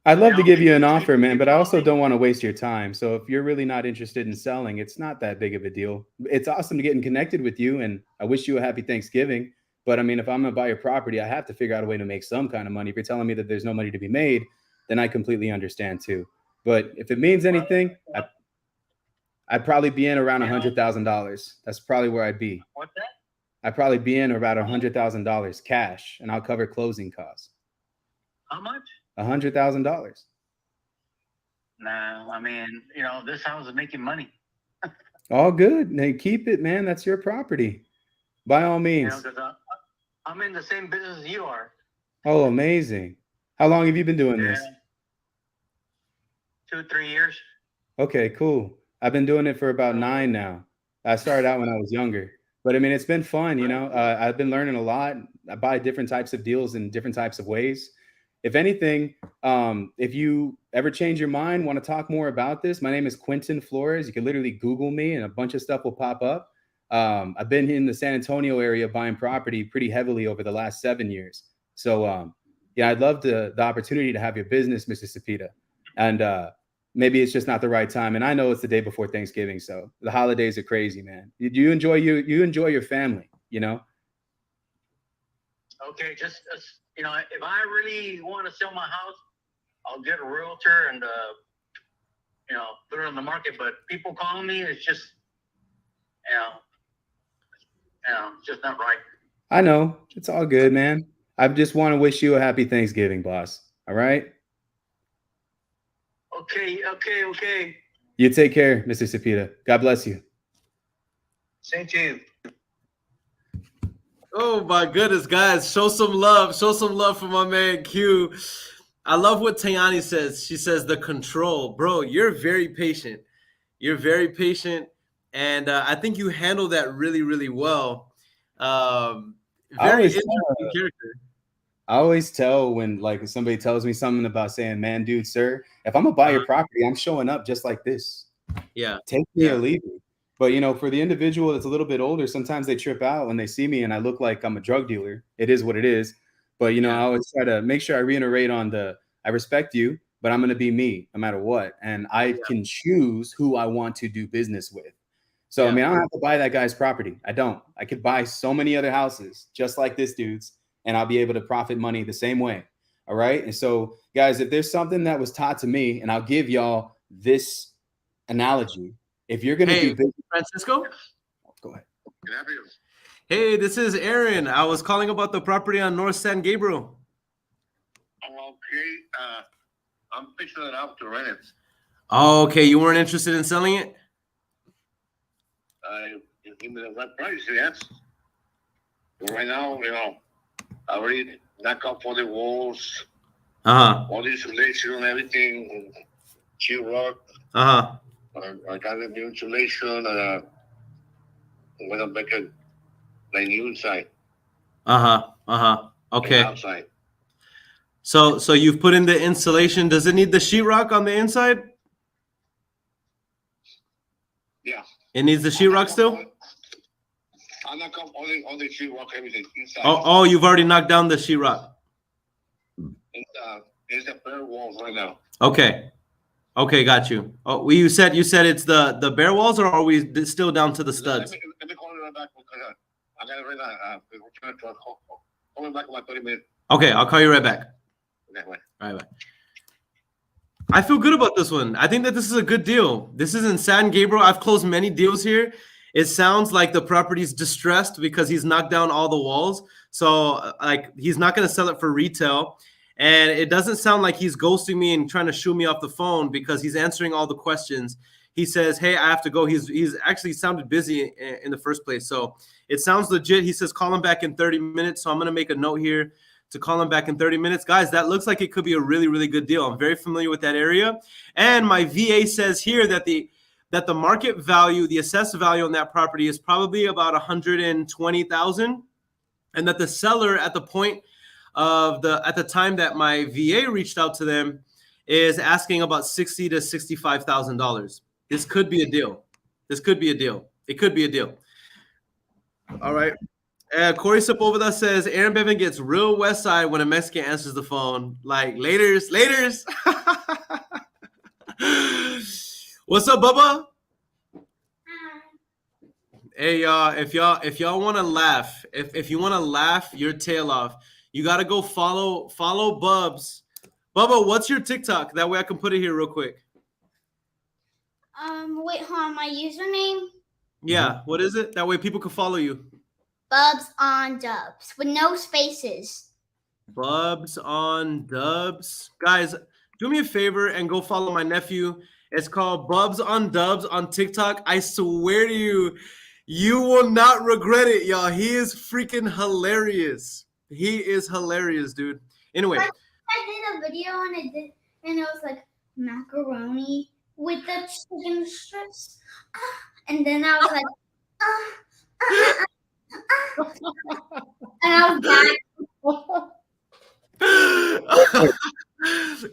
I'd love to give you an offer, man, but I also don't want to waste your time. So if you're really not interested in selling, it's not that big of a deal. It's awesome to get connected with you, and I wish you a happy Thanksgiving. But I mean, if I'm going to buy your property, I have to figure out a way to make some kind of money. If you're telling me that there's no money to be made, then I completely understand too. But if it means anything, I'd probably be in around $100,000. That's probably where I'd be. What's that? I'd probably be in about $100,000 cash, and I'll cover closing costs. How much? $100,000. Nah, I mean, this house is making money. All good. Hey, keep it, man. That's your property. By all means. Because I'm in the same business as you are. Oh, amazing. How long have you been doing this? 2-3 years. Okay, cool. I've been doing it for about 9 now. I started out when I was younger. But I mean, it's been fun, I've been learning a lot. I buy different types of deals in different types of ways. If anything, if you ever change your mind, want to talk more about this, my name is Quentin Flores. You can literally Google me and a bunch of stuff will pop up. I've been in the San Antonio area buying property pretty heavily over the last 7 years. So, I'd love the opportunity to have your business, Mr. Cepeda. And maybe it's just not the right time. And I know it's the day before Thanksgiving, so the holidays are crazy, man. You enjoy your family, Okay, just if I really want to sell my house, I'll get a realtor and put it on the market. But people calling me, it's just just not right. I know. It's all good, man. I just want to wish you a happy Thanksgiving, boss. All right? Okay. You take care, Mr. Cepeda. God bless you. Same to you. Oh my goodness, guys. Show some love. Show some love for my man Q. I love what Tayani says. She says the control. Bro, you're very patient. You're very patient. And I think you handle that really, really well. Very interesting character. I always tell when like somebody tells me something about saying, man, dude, sir, if I'm gonna buy your property, I'm showing up just like this. Yeah. Take me or leave me. But for the individual that's a little bit older, sometimes they trip out when they see me and I look like I'm a drug dealer. It is what it is. But I always try to make sure I reiterate on I respect you, but I'm gonna be me no matter what. And I can choose who I want to do business with. So I mean, I don't have to buy that guy's property. I don't. I could buy so many other houses just like this dude's, and I'll be able to profit money the same way. All right. And so, guys, if there's something that was taught to me, and I'll give y'all this analogy. If you're going to do business, Francisco, go ahead. Hey, this is Earon. I was calling about the property on North San Gabriel. Okay. I'm fixing it up to rent it. Oh, okay. You weren't interested in selling it? Give me the right price, yes. But right now, I already knock off all the walls, all the insulation and everything, sheetrock. I got a new insulation. I'm gonna make a new inside. Okay. Outside. So you've put in the insulation. Does it need the sheetrock on the inside? Yeah. It needs the sheetrock still? I knock off all the sheetrock, everything inside. Oh, you've already knocked down the sheetrock. It's the bare walls right now. Okay, got you. Oh, you said it's the bare walls, or are we still down to the studs? Let me call you right back because I got it right now. Call me back in about 30 minutes. Okay, I'll call you right back. Okay, bye. All right, bye. I feel good about this one. I think that this is a good deal. This is in San Gabriel. I've closed many deals here. It sounds like the property's distressed because he's knocked down all the walls. So like he's not going to sell it for retail. And it doesn't sound like he's ghosting me and trying to shoo me off the phone because he's answering all the questions. He says, hey, I have to go. He's actually sounded busy in the first place. So it sounds legit. He says, call him back in 30 minutes. So I'm going to make a note here to call him back in 30 minutes. Guys, that looks like it could be a really, really good deal. I'm very familiar with that area. And my VA says here that the market value, the assessed value on that property is probably about $120,000, and that the seller at the point of at the time that my VA reached out to them is asking about $60,000 to $65,000. This could be a deal. It could be a deal. All right. Corey Sepulveda says Aaron Bevan gets real West Side when a Mexican answers the phone. Like laters. What's up, Bubba? Hey y'all, if y'all want to laugh, if you want to laugh your tail off, you gotta go follow Bubs. Bubba, what's your TikTok? That way I can put it here real quick. Wait, hold on, my username? Yeah, what is it? That way people can follow you. Bubs on Dubs with no spaces. Bubs on Dubs. Guys, do me a favor and go follow my nephew. It's called Bubs on Dubs on TikTok. I swear to you, you will not regret it, y'all. He is freaking hilarious. He is hilarious, dude. Anyway. I did a video and it was like macaroni with the chicken strips. And then I was like, and I was back.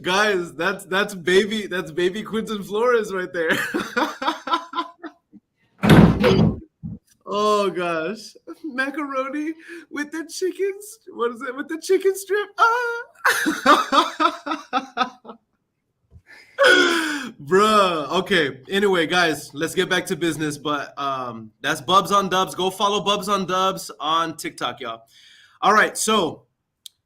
Guys, that's baby Quinton Flores right there. Oh gosh, macaroni with the chickens. What is it with the chicken strip? Bruh. Okay. Anyway, guys, let's get back to business. But that's Bubs on Dubs. Go follow Bubs on Dubs on TikTok, y'all. All right. So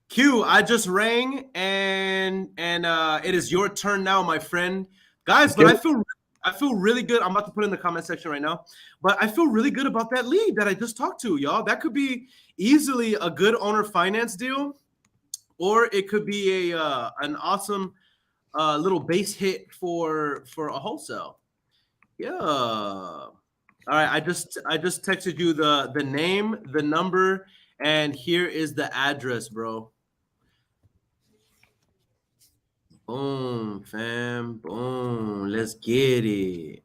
Q, I just rang and it is your turn now, my friend. Guys, but I feel really good. I'm about to put it in the comment section right now, but I feel really good about that lead that I just talked to, y'all. That could be easily a good owner finance deal, or it could be an awesome little base hit for a wholesale. Yeah. All right. I just texted you the name, the number, and here is the address, bro. Boom, fam. Boom. Let's get it.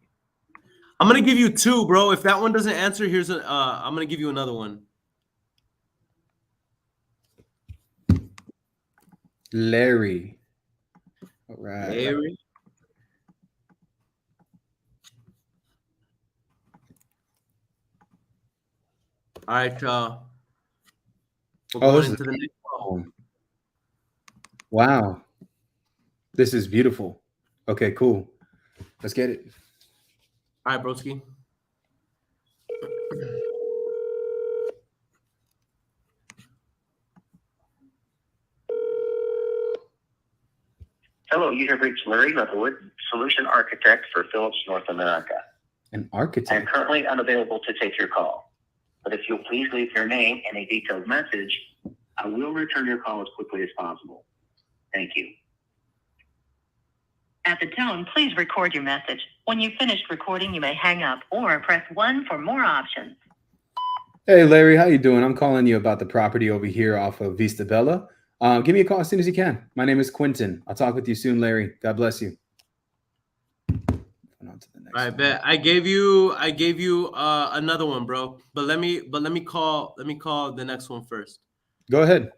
I'm gonna give you two, bro. If that one doesn't answer, here's I'm gonna give you another one. Larry. All right. Larry. All right, y'all. We're Oh, going this into the is next beautiful. Wow. This is beautiful. Okay, cool. Let's get it. All right, broski. Hello, you have reached Larry Leatherwood, Solution Architect for Philips North America. An I am architect. currently unavailable to take your call, but if you'll please leave your name and a detailed message, I will return your call as quickly as possible. Thank you. At the tone, please record your message. When you've finished recording, you may hang up or press 1 for more options. Hey, Larry, how you doing? I'm calling you about the property over here off of Vista Bella. Give me a call as soon as you can. My name is Quentin. I'll talk with you soon, Larry. God bless you. On to the next All right, one. bet. I gave you another one, bro. But let me call the next one first. Go ahead.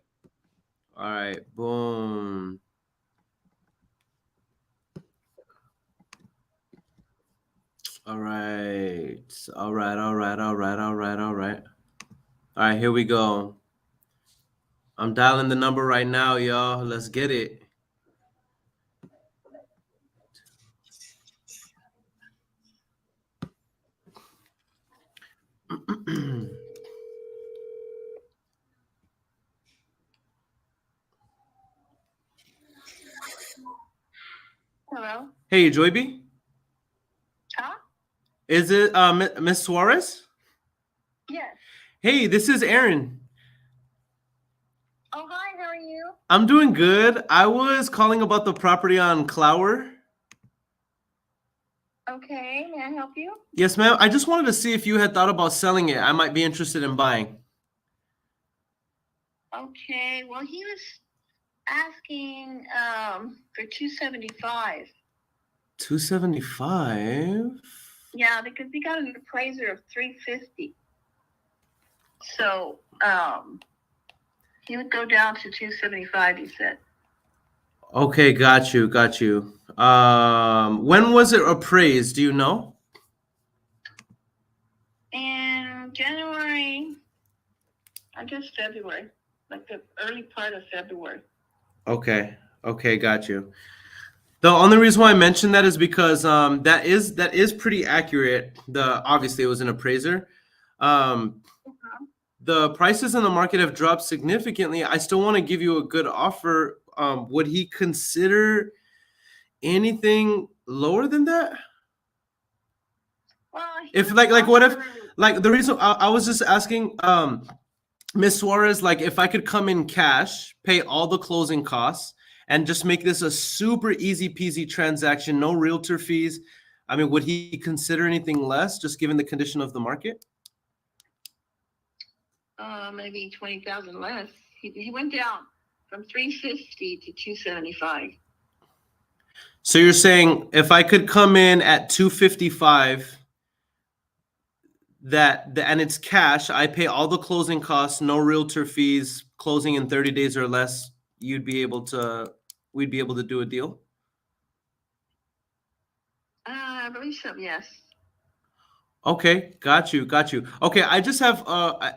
All right, boom. All right. All right, here we go. I'm dialing the number right now, y'all. Let's get it. Hello? Hey, Joyby? Huh? Is it Miss Suarez? Yes. Hey, this is Earon. Oh, hi, how are you? I'm doing good. I was calling about the property on Clower. Okay, may I help you? Yes, ma'am. I just wanted to see if you had thought about selling it. I might be interested in buying. Okay, well, he was asking for 275. 275? Yeah, because he got an appraiser of 350. So, he would go down to 275, he said. Okay, got you. When was it appraised? Do you know? In January, I guess February, like the early part of February. Okay, got you. The only reason why I mentioned that is because that is pretty accurate. Obviously it was an appraiser. The prices in the market have dropped significantly. I still want to give you a good offer. Would he consider anything lower than that? Well, If like what if like the reason I was just asking Miss Suarez, like if I could come in cash, pay all the closing costs, and just make this a super easy peasy transaction, no realtor fees. I mean, would he consider anything less, just given the condition of the market? maybe 20,000 less. He went down from 350 to 275. So you're saying if I could come in at 255, and it's cash, I pay all the closing costs, no realtor fees, closing in 30 days or less, we'd be able to do a deal? I believe so, yes. Okay, got you. Okay, I just have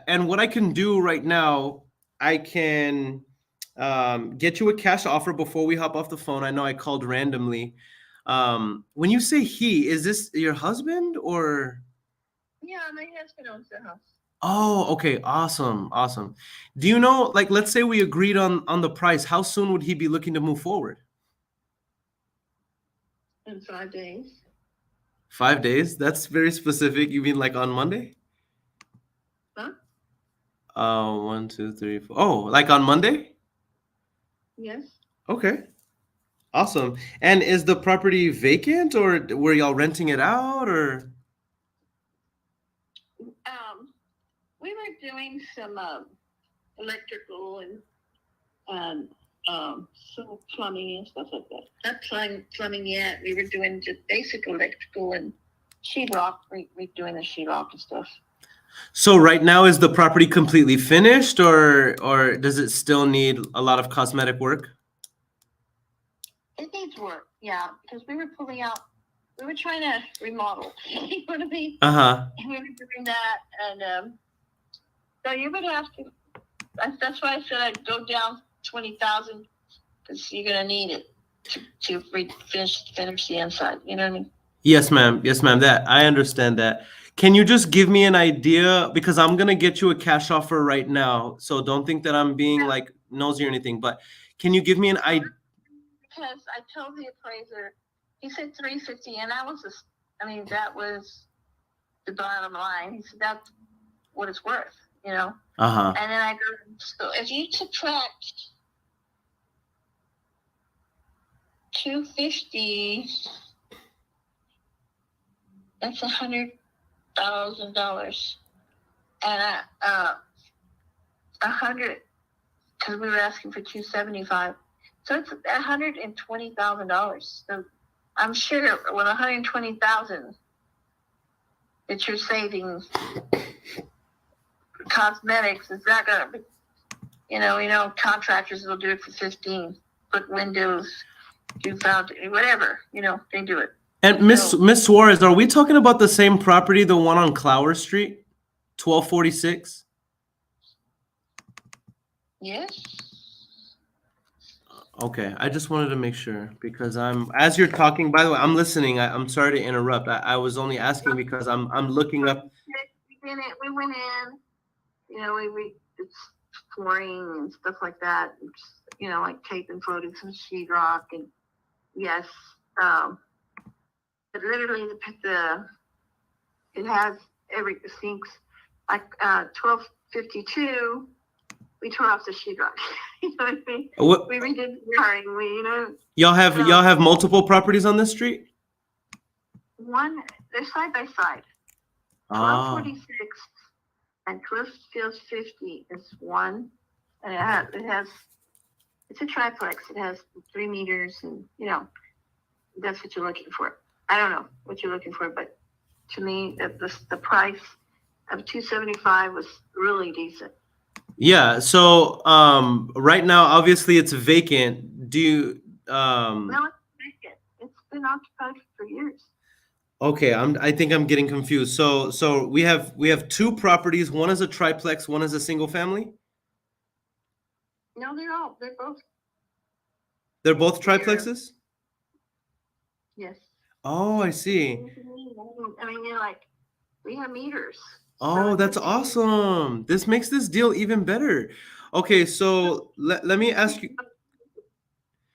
and what I can do right now, I can get you a cash offer before we hop off the phone. I know I called randomly. When you say he, is this your husband or? Yeah, my husband owns the house. Oh, okay, awesome. Do you know, like, let's say we agreed on the price, how soon would he be looking to move forward? In 5 days. 5 days? That's very specific. You mean like on Monday? Huh? 1, 2, 3, 4. Oh, like on Monday? Yes. Okay. Awesome. And is the property vacant or were y'all renting it out or? We were doing some electrical and some plumbing and stuff like that. Not plumbing yet. We were doing just basic electrical and sheetrock. We're doing the sheetrock and stuff. So right now is the property completely finished or does it still need a lot of cosmetic work? It needs work, yeah, because we were trying to remodel. You know what I mean? Uh-huh. We were doing that, and so you would have to. That's why I said I'd go down 20,000 because you're gonna need it to finish the inside. You know what I mean? Yes, ma'am. Yes, ma'am. That I understand that. Can you just give me an idea? Because I'm gonna get you a cash offer right now. So don't think that I'm being like nosy or anything, but can you give me an idea? Because I told the appraiser, he said 350, and that was that was the bottom line. He said that's what it's worth, you know. Uh-huh. And then I go, so if you subtract 250, that's $100,000, and 100, because we were asking for 275, so it's $120,000. So I'm sure with 120,000 that you're saving cosmetics, is that gonna be, you know, contractors will do it for 15, put windows, do fountain, whatever, you know, they do it. And Miss Suarez, are we talking about the same property, the one on Clower Street, 1246? Yes. Okay, I just wanted to make sure because as you're talking. By the way, I'm listening. I'm sorry to interrupt. I was only asking because I'm looking up. We went in, you know, we did flooring and stuff like that. And just, you know, like tape and floating some sheetrock, and yes, but literally it has every sinks like 1252. We tore off the sheetrock. You know what I mean? What, we redid the wiring. You know. y'all have multiple properties on this street? One, they're side by side. 1246 and Clifffields 50 is one, and it's a triplex. It has 3 meters, and you know that's what you're looking for. I don't know what you're looking for, but to me, the price of 275 was really decent. Yeah. So right now, obviously, it's vacant. Do you? No, it's vacant. It's been occupied for years. Okay, I think I'm getting confused. So we have 2 properties. One is a triplex. One is a single family. No, They're both triplexes. Yes. Oh, I see. I mean, you're like, we have meters. Oh, that's awesome. This makes this deal even better. Okay, so let me ask you.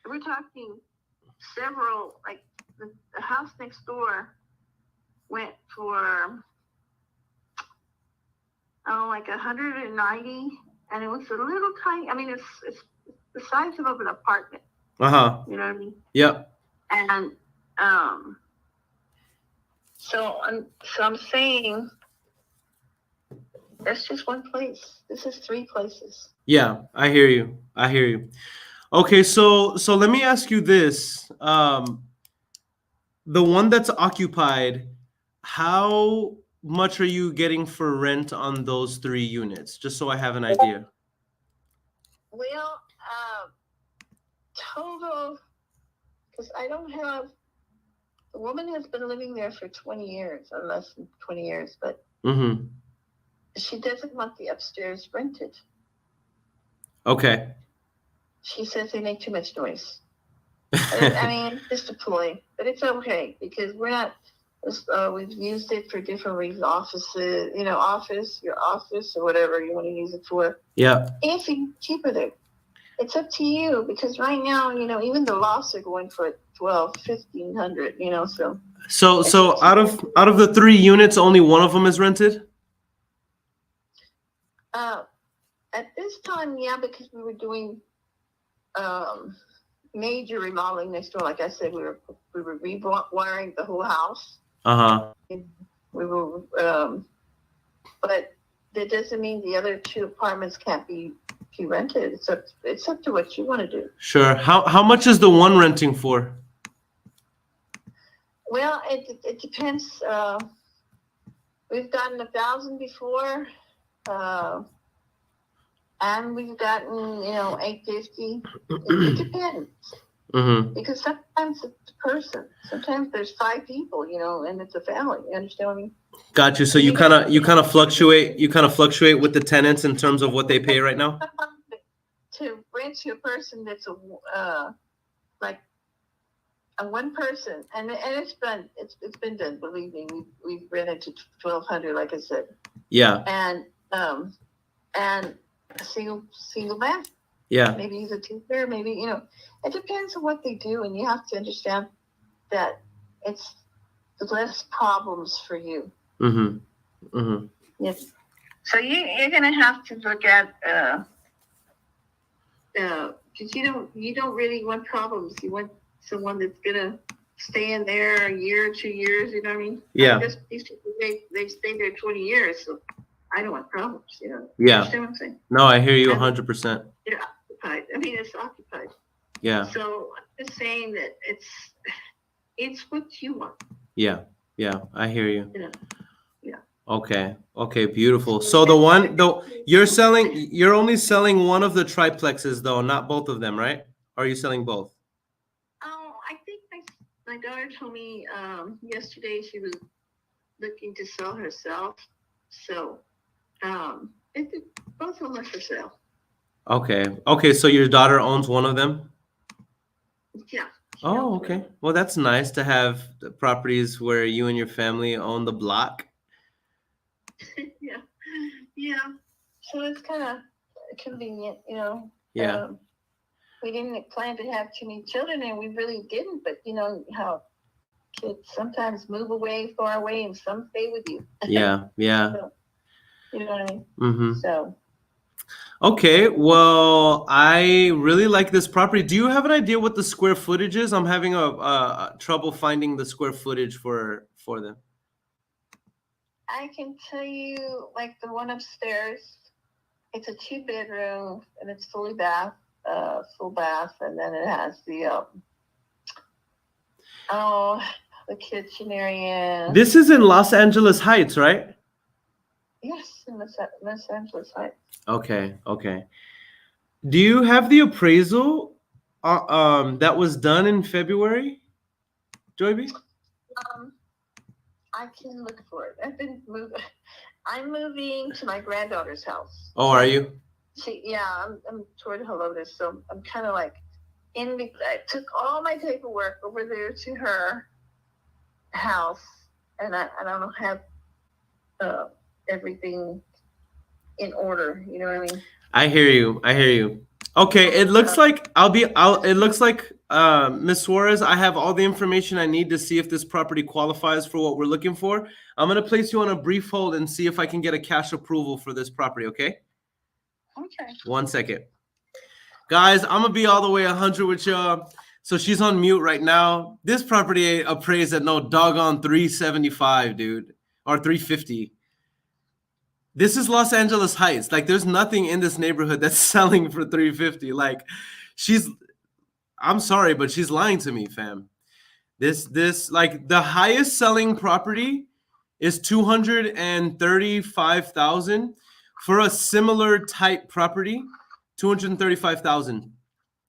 We're talking several, like the house next door went for, like 190, and it was a little tiny. I mean, it's the size of an apartment. Uh-huh. You know what I mean? Yep. And so I'm saying that's just one place. This is 3 places. Yeah, I hear you. Okay, so let me ask you this. The one that's occupied, how much are you getting for rent on those 3 units? Just so I have an idea. Well, total, because I don't have, the woman has been living there for 20 years, or less than 20 years, but she doesn't want the upstairs rented. Okay. She says they make too much noise. I mean, it's just a ploy, but it's okay because we're not. We've used it for different reasons. Offices, you know, your office, or whatever you want to use it for. Yeah. If it's cheaper there, it's up to you. Because right now, you know, even the lofts are going for $1,200-$1,500. You know, so. So out of the 3 units, only one of them is rented. At this time, yeah, because we were doing major remodeling next door. Like I said, we were rewiring the whole house. We were, but that doesn't mean the other 2 apartments can't be rented. It's up to what you want to do. Sure. How much is the one renting for? Well, it depends. We've gotten 1,000 before. And we've gotten, you know, $850. It depends. Mm-hmm. Because sometimes it's a person. Sometimes there's 5 people, and it's a family. You understand what I mean? Got you. So you kind of fluctuate with the tenants in terms of what they pay right now. To rent to a person that's like a one person, and it's been done. Believe me, we've rented to 1,200, like I said. Yeah. And a single man. Yeah. Maybe he's a teacher. Maybe it depends on what they do, and you have to understand that it's less problems for you. Mm-hmm. Mm-hmm. Yes. So you're gonna have to look at because you don't really want problems. You want someone that's gonna stay in there a year, 2 years. You know what I mean? Yeah. These people they stay there 20 years, so I don't want problems. Yeah. You understand what I'm saying? No, I hear you 100%. They're occupied. I mean, it's occupied. Yeah. So I'm just saying that it's what you want. Yeah. Yeah. I hear you. Yeah. Okay. Okay. Beautiful. So you're only selling one of the triplexes though, not both of them, right? Or are you selling both? Oh, I think my daughter told me yesterday she was looking to sell herself. So both of them are for sale. Okay. Okay. So your daughter owns one of them? Yeah. Oh, okay. Well, that's nice to have the properties where you and your family own the block. Yeah. So it's kind of convenient, Yeah. We didn't plan to have too many children, and we really didn't. But you know how kids sometimes move away, far away, and some stay with you. Yeah. Yeah. So, you know what I mean? Mm-hmm. So. Okay, well, I really like this property. Do you have an idea what the square footage is? I'm having a trouble finding the square footage for them. I can tell you, like the one upstairs, it's a 2-bedroom and it's full bath, and then it has the kitchen area. This is in Los Angeles Heights, right? Yes, in Los Angeles Heights. Okay, okay. Do you have the appraisal that was done in February, Joyby? I can look for it. I'm moving to my granddaughter's house. Oh, are you? I'm toward Helotes, so I'm kind of like I took all my paperwork over there to her house, and I don't have everything in order. You know what I mean? I hear you. Okay, it looks like it looks like Ms. Suarez, I have all the information I need to see if this property qualifies for what we're looking for. I'm going to place you on a brief hold and see if I can get a cash approval for this property, okay? Okay. 1 second. Guys, I'm going to be all the way 100 with y'all. So she's on mute right now. This property ain't appraised at no doggone 375, dude, or 350. This is Los Angeles Heights. Like, there's nothing in this neighborhood that's selling for 350. Like, I'm sorry, but she's lying to me, fam. This like the highest selling property is 235,000 for a similar type property. 235,000.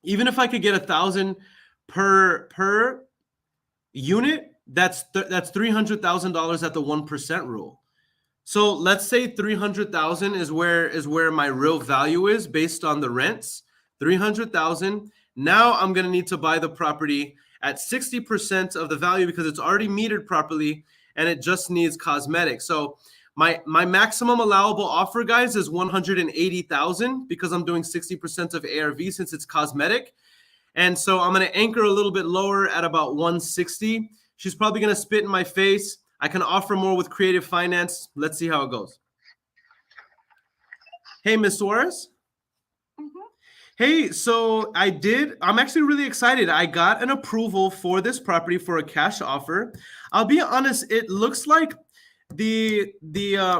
Even if I could get 1,000 per unit, that's $300,000 at the 1% rule. So let's say 300,000 is where my real value is based on the rents. 300,000. Now I'm gonna need to buy the property at 60% of the value because it's already metered properly and it just needs cosmetics. So my maximum allowable offer, guys, is 180,000 because I'm doing 60% of ARV since it's cosmetic. And so I'm gonna anchor a little bit lower at about 160. She's probably gonna spit in my face. I can offer more with creative finance. Let's see how it goes. Hey, Ms. Suarez. Mm-hmm. Hey, so I'm actually really excited. I got an approval for this property for a cash offer. I'll be honest, it looks like the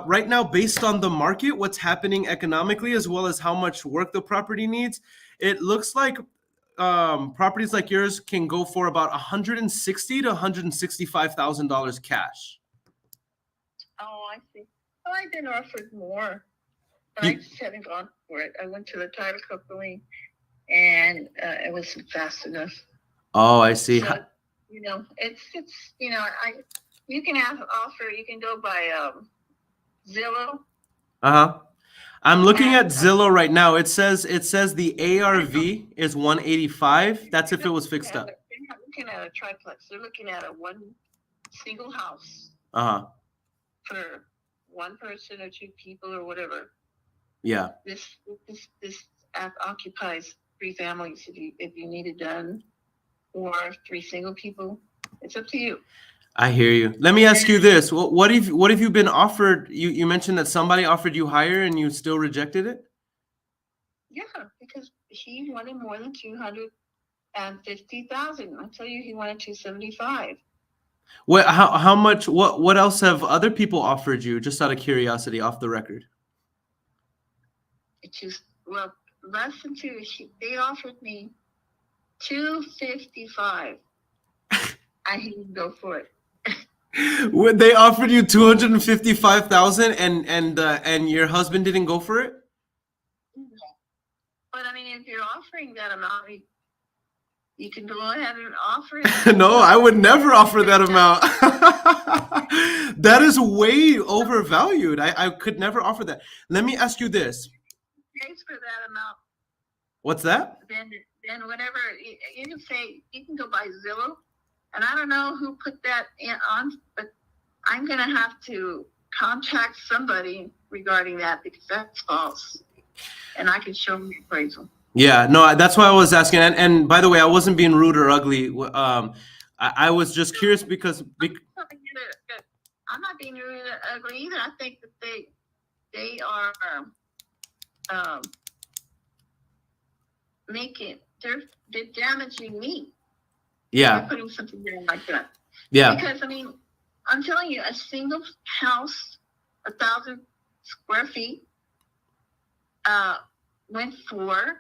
right now, based on the market, what's happening economically, as well as how much work the property needs, it looks like properties like yours can go for about $160,000 to $165,000 cash. Oh, I see. Well, I've been offered more, but I just haven't gone for it. I went to the title company, and it wasn't fast enough. Oh, I see. So, you know, it's you know, you can offer. You can go by Zillow. Uh-huh. I'm looking at And, Zillow right now. It says the ARV is 185. That's if it was fixed up. They're not looking at a triplex. They're looking at a one single house Uh-huh. for one person or two people or whatever. Yeah. This occupies 3 families if you need it done, or 3 single people. It's up to you. I hear you. Let me ask you this. What have you been offered? You mentioned that somebody offered you higher and you still rejected it? Yeah, because he wanted more than 250,000. I tell you, he wanted 275. What how much what else have other people offered you, just out of curiosity, off the record? It's just, well, less than 2. They offered me 255. I didn't go for it. When they offered you 255,000 and your husband didn't go for it? But I mean, if you're offering that amount, you can go ahead and offer it. No, I would never offer that amount. That is way overvalued. I could never offer that. Let me ask you this. Pays for that amount. What's that? Then whatever you can say, you can go by Zillow, and I don't know who put that on, but I'm gonna have to contact somebody regarding that because that's false, and I can show them the appraisal. Yeah, no, that's why I was asking. And by the way, I wasn't being rude or ugly. I was just curious because I'm not being rude or ugly either. I think that they are they're damaging me. yeah, They're putting something there like that. yeah. Because I mean, I'm telling you, a single house, 1,000 square feet, went for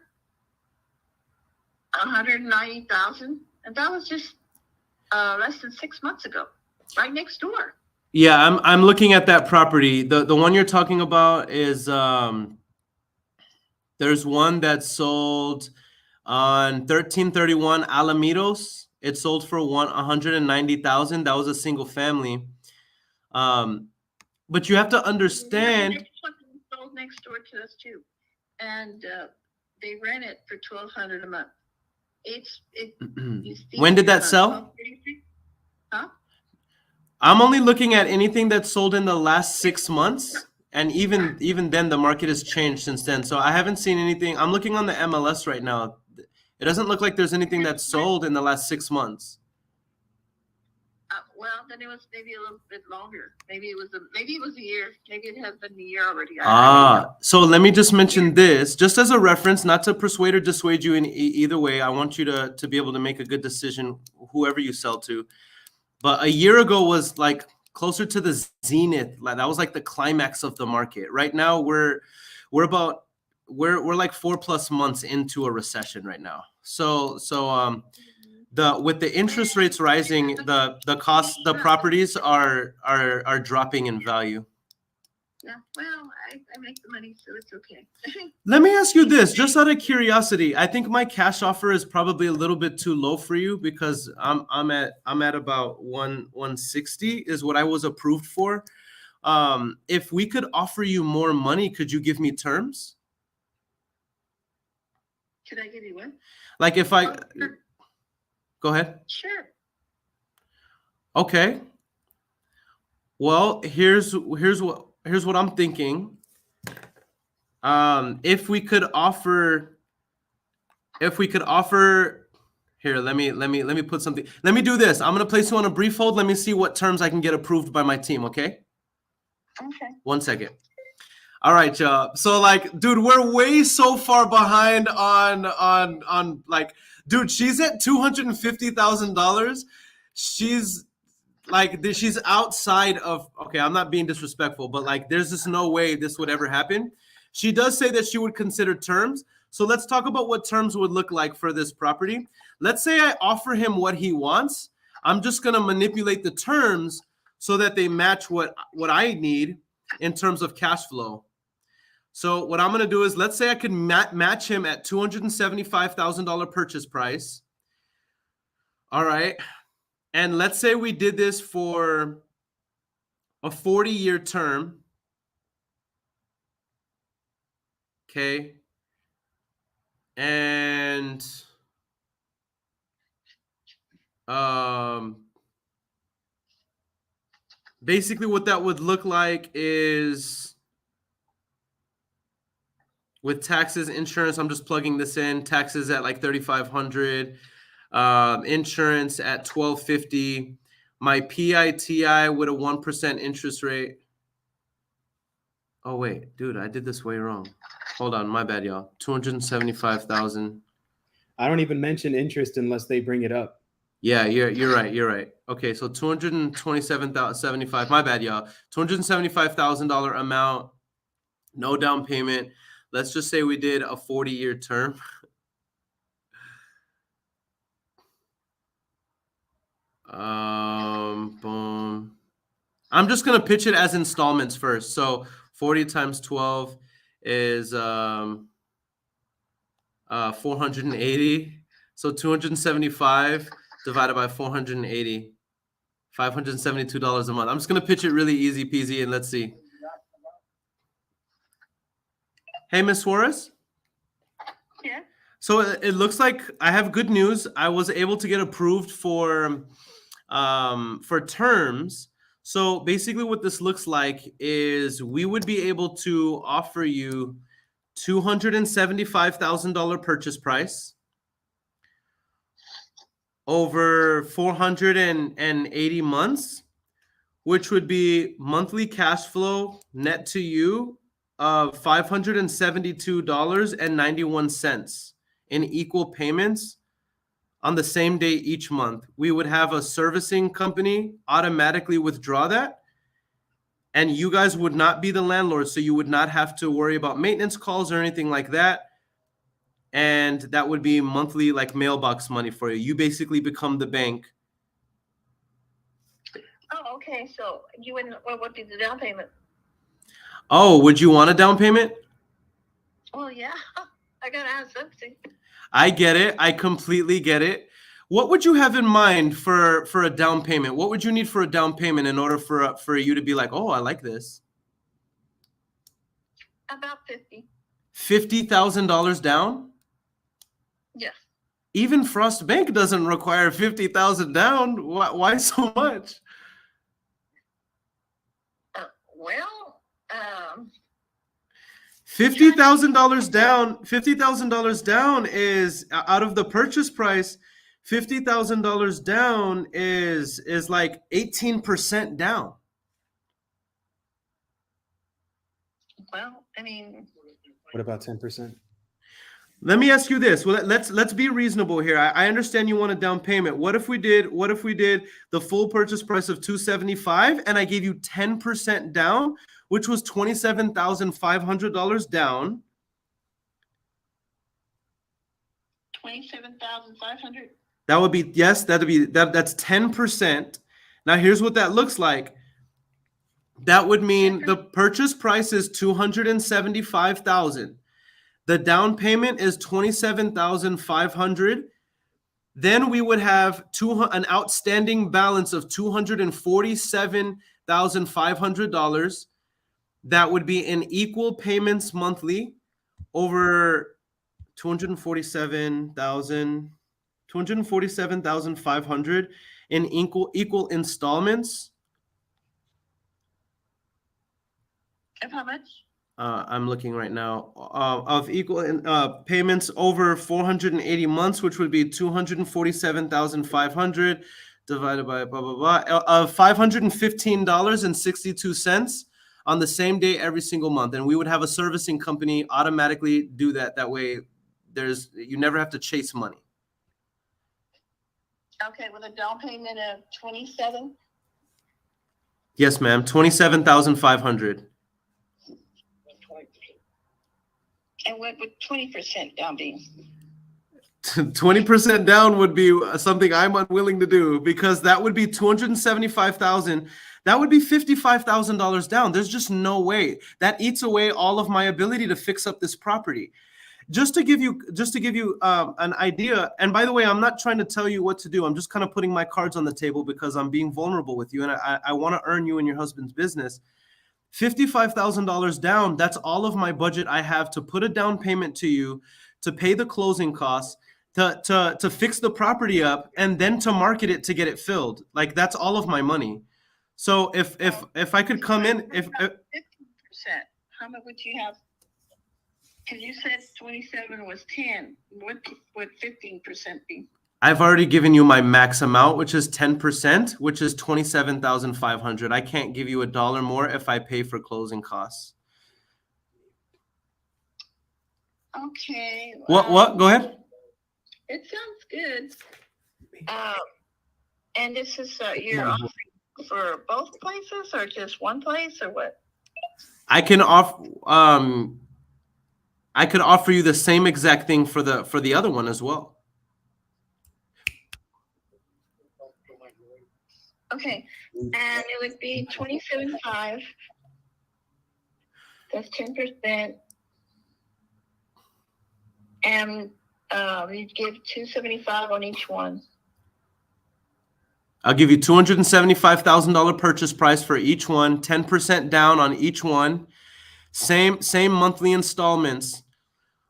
190,000, and that was just less than 6 months ago, right next door. Yeah, I'm looking at that property. The one you're talking about is there's one that sold on 1331 Alamitos. It sold for 190,000. That was a single family. But you have to understand. There's something sold next door to us too, and they rent it for $1,200 a month. When did that sell? Huh? I'm only looking at anything that's sold in the last 6 months, and even then the market has changed since then. So I haven't seen anything. I'm looking on the MLS right now. It doesn't look like there's anything that's sold in the last 6 months. Well, then it was maybe a little bit longer. Maybe it was a year. Maybe it has been a year already. So let me just mention this, just as a reference, not to persuade or dissuade you in either way. I want you to be able to make a good decision, whoever you sell to. But a year ago was like closer to the zenith. Like that was like the climax of the market. Right now we're like 4+ months into a recession right now. So with the interest rates rising, the properties are dropping in value. Yeah, well, I make the money, so it's okay. Let me ask you this, just out of curiosity. I think my cash offer is probably a little bit too low for you because I'm at about 160 is what I was approved for. If we could offer you more money, could you give me terms? Should I give you what? Like if I Sure. Go ahead. Sure. Okay. Well, here's what I'm thinking. If we could offer here, let me put something. Let me do this. I'm gonna place you on a brief hold. Let me see what terms I can get approved by my team. Okay. Okay. 1 second. All right, y'all. So like, dude, we're way so far behind on like, dude, she's at $250,000. She's outside of, okay, I'm not being disrespectful, but like there's just no way this would ever happen. She does say that she would consider terms. So let's talk about what terms would look like for this property. Let's say I offer him what he wants. I'm just going to manipulate the terms so that they match what I need in terms of cash flow. So what I'm going to do is, let's say I could match him at $275,000 purchase price. All right. And let's say we did this for a 40-year term. Okay. And basically what that would look like is with taxes, insurance, I'm just plugging this in, taxes at like $3,500, insurance at $1,250, my PITI with a 1% interest rate. Oh wait, dude, I did this way wrong. Hold on, my bad, y'all. 275,000. I don't even mention interest unless they bring it up. Yeah, you're right. You're right. Okay, so 227,075. My bad, y'all. $275,000 amount, no down payment. Let's just say we did a 40-year term. Boom. I'm just gonna pitch it as installments first. So 40 times 12 is 480. So 275 divided by 480, $572 a month. I'm just gonna pitch it really easy peasy and let's see. Hey, Miss Suarez. Yeah. So it looks like I have good news. I was able to get approved for terms. So basically what this looks like is we would be able to offer you $275,000 purchase price over 480 months, which would be monthly cash flow net to you of $572.91 in equal payments on the same day each month. We would have a servicing company automatically withdraw that, and you guys would not be the landlord, so you would not have to worry about maintenance calls or anything like that. And that would be monthly, like mailbox money for you. You basically become the bank. Oh, okay. So you wouldn't. Well, what be the down payment? Oh, would you want a down payment? Well, yeah. I gotta have something. I get it. I completely get it. What would you have in mind for a down payment? What would you need for a down payment in order for you to be like, oh, I like this? About 50. $50,000 down? Yes. Even Frost Bank doesn't require $50,000 down. Why so much? Well, $50,000 down. $50,000 down is out of the purchase price. $50,000 down is like 18% down. well, I mean, What about 10%? Let me ask you this. Well, let's be reasonable here. I understand you want a down payment. What if we did the full purchase price of $275 and I gave you 10% down, which was $27,500 down? $27,500. That would be, yes, that's 10%. Now here's what that looks like. That would mean the purchase price is $275,000. The down payment is $27,500. Then we would have an outstanding balance of $247,500. That would be in equal payments monthly over $247,500 in equal installments. Of how much? I'm looking right now of equal payments over 480 months, which would be $247,500 divided by blah blah blah of $515.62 on the same day every single month, and we would have a servicing company automatically do that. That way, you never have to chase money. Okay, with a down payment of 27. Yes, ma'am. 27,500. And what would 20% down be? 20% down would be something I'm unwilling to do, because that would be $275,000. That would be $55,000 down. There's just no way. That eats away all of my ability to fix up this property. just to give you an idea. And by the way, I'm not trying to tell you what to do. I'm just kind of putting my cards on the table because I'm being vulnerable with you, and I want to earn you and your husband's business. $55,000 down. That's all of my budget I have to put a down payment to you, to pay the closing costs, to fix the property up, and then to market it to get it filled. Like that's all of my money. So if I could come in, if 15%, how much would you have? Because you said 27 was 10. What would 15% be? I've already given you my max amount, which is 10%, which is $27,500. I can't give you $1 more if I pay for closing costs. Okay. What? Go ahead. It sounds good. And this is you're offering for both places or just one place or what? I can I could offer you the same exact thing for the other one as well. Okay, and it would be 27.5. That's 10%, and you'd give $275 on each one. I'll give you $275,000 purchase price for each one, 10% down on each one, same monthly installments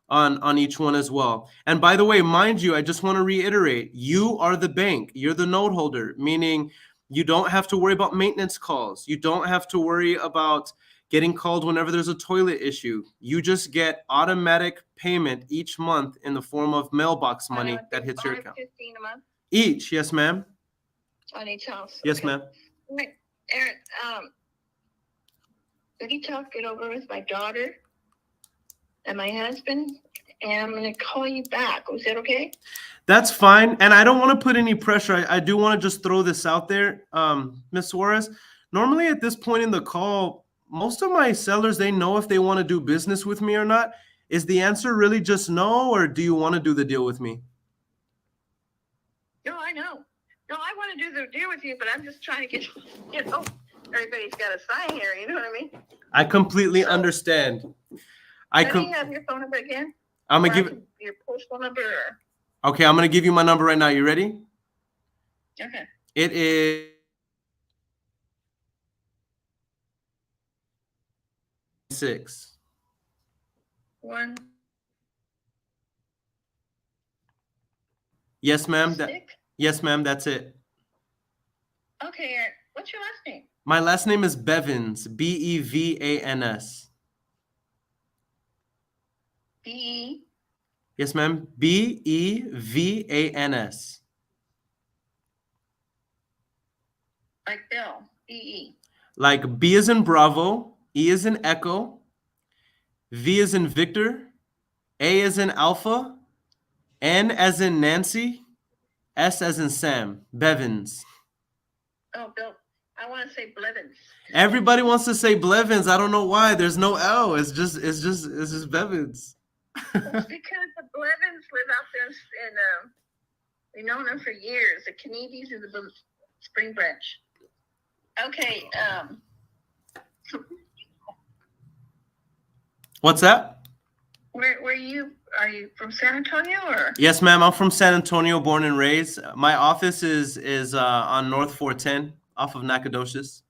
on each one as well. And by the way, mind you, I just want to reiterate, you are the bank, you're the note holder, meaning you don't have to worry about maintenance calls. You don't have to worry about getting called whenever there's a toilet issue. You just get automatic payment each month in the form of mailbox money that hits your account. $15 a month Each, yes, ma'am. on each house. Yes, Okay. ma'am. Right. Earon, could you talk it over with my daughter and my husband? And I'm going to call you back. Was that okay? That's fine. And I don't want to put any pressure. I do want to just throw this out there, Ms. Suarez. Normally at this point in the call, most of my sellers, they know if they want to do business with me or not. Is the answer really just no, or do you want to do the deal with me? No, I know. No, I want to do the deal with you, but I'm just trying to get, everybody's got a sign here. You know what I mean? I completely understand. Let me have your phone number again. I'm gonna give it your postal number. Okay, I'm gonna give you my number right now. You ready? Okay. It is 6. 1. Yes, ma'am. Six? Yes, ma'am. That's it. Okay, Earon. What's your last name? My last name is Bevans. Bevans. B-E. Yes, ma'am. Bevans. Like Bill. B-E. Like B is in Bravo, E is in Echo, V is in Victor, A is in Alpha, N as in Nancy, S as in Sam. Bevans. Oh, Bill. I want to say Blevins. Everybody wants to say Blevins. I don't know why. There's no L. It's just Bevans. It's because the Blevins live out there in we've known them for years. The Canadians in the Spring Branch. Okay. What's that? Where are you from San Antonio or? Yes, ma'am. I'm from San Antonio, born and raised. My office is on North 410 off of Nacogdoches.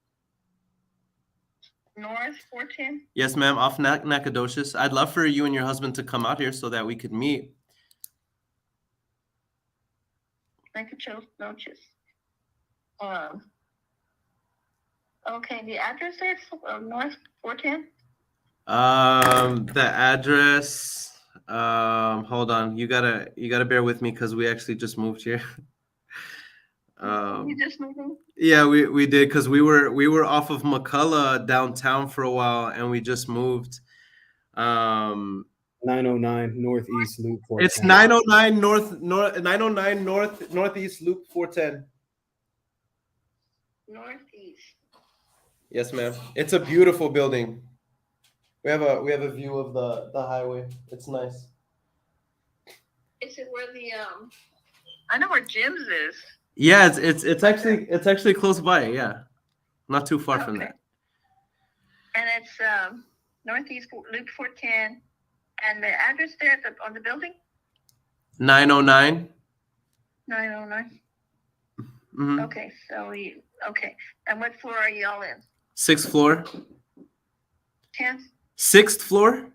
North 410? Yes, ma'am. Off Nacogdoches. I'd love for you and your husband to come out here so that we could meet. Nacogdoches. Okay, the address is North 410? The address. Hold on. You gotta bear with me because we actually just moved here. You just moved in? Yeah, we did because we were off of McCullough downtown for a while, and we just moved. 909 Northeast Loop 410. It's 909 Northeast Loop 410. Northeast. Yes, ma'am. It's a beautiful building. We have a view of the highway. It's nice. Is it where the I know where Jim's is. Yeah, it's actually close by. Yeah, not too far from that. And it's Northeast Loop 410. And the address there on the building? 909. 909. Mm-hmm. Okay, okay. And what floor are y'all in? 6th floor. 10th? 6th floor.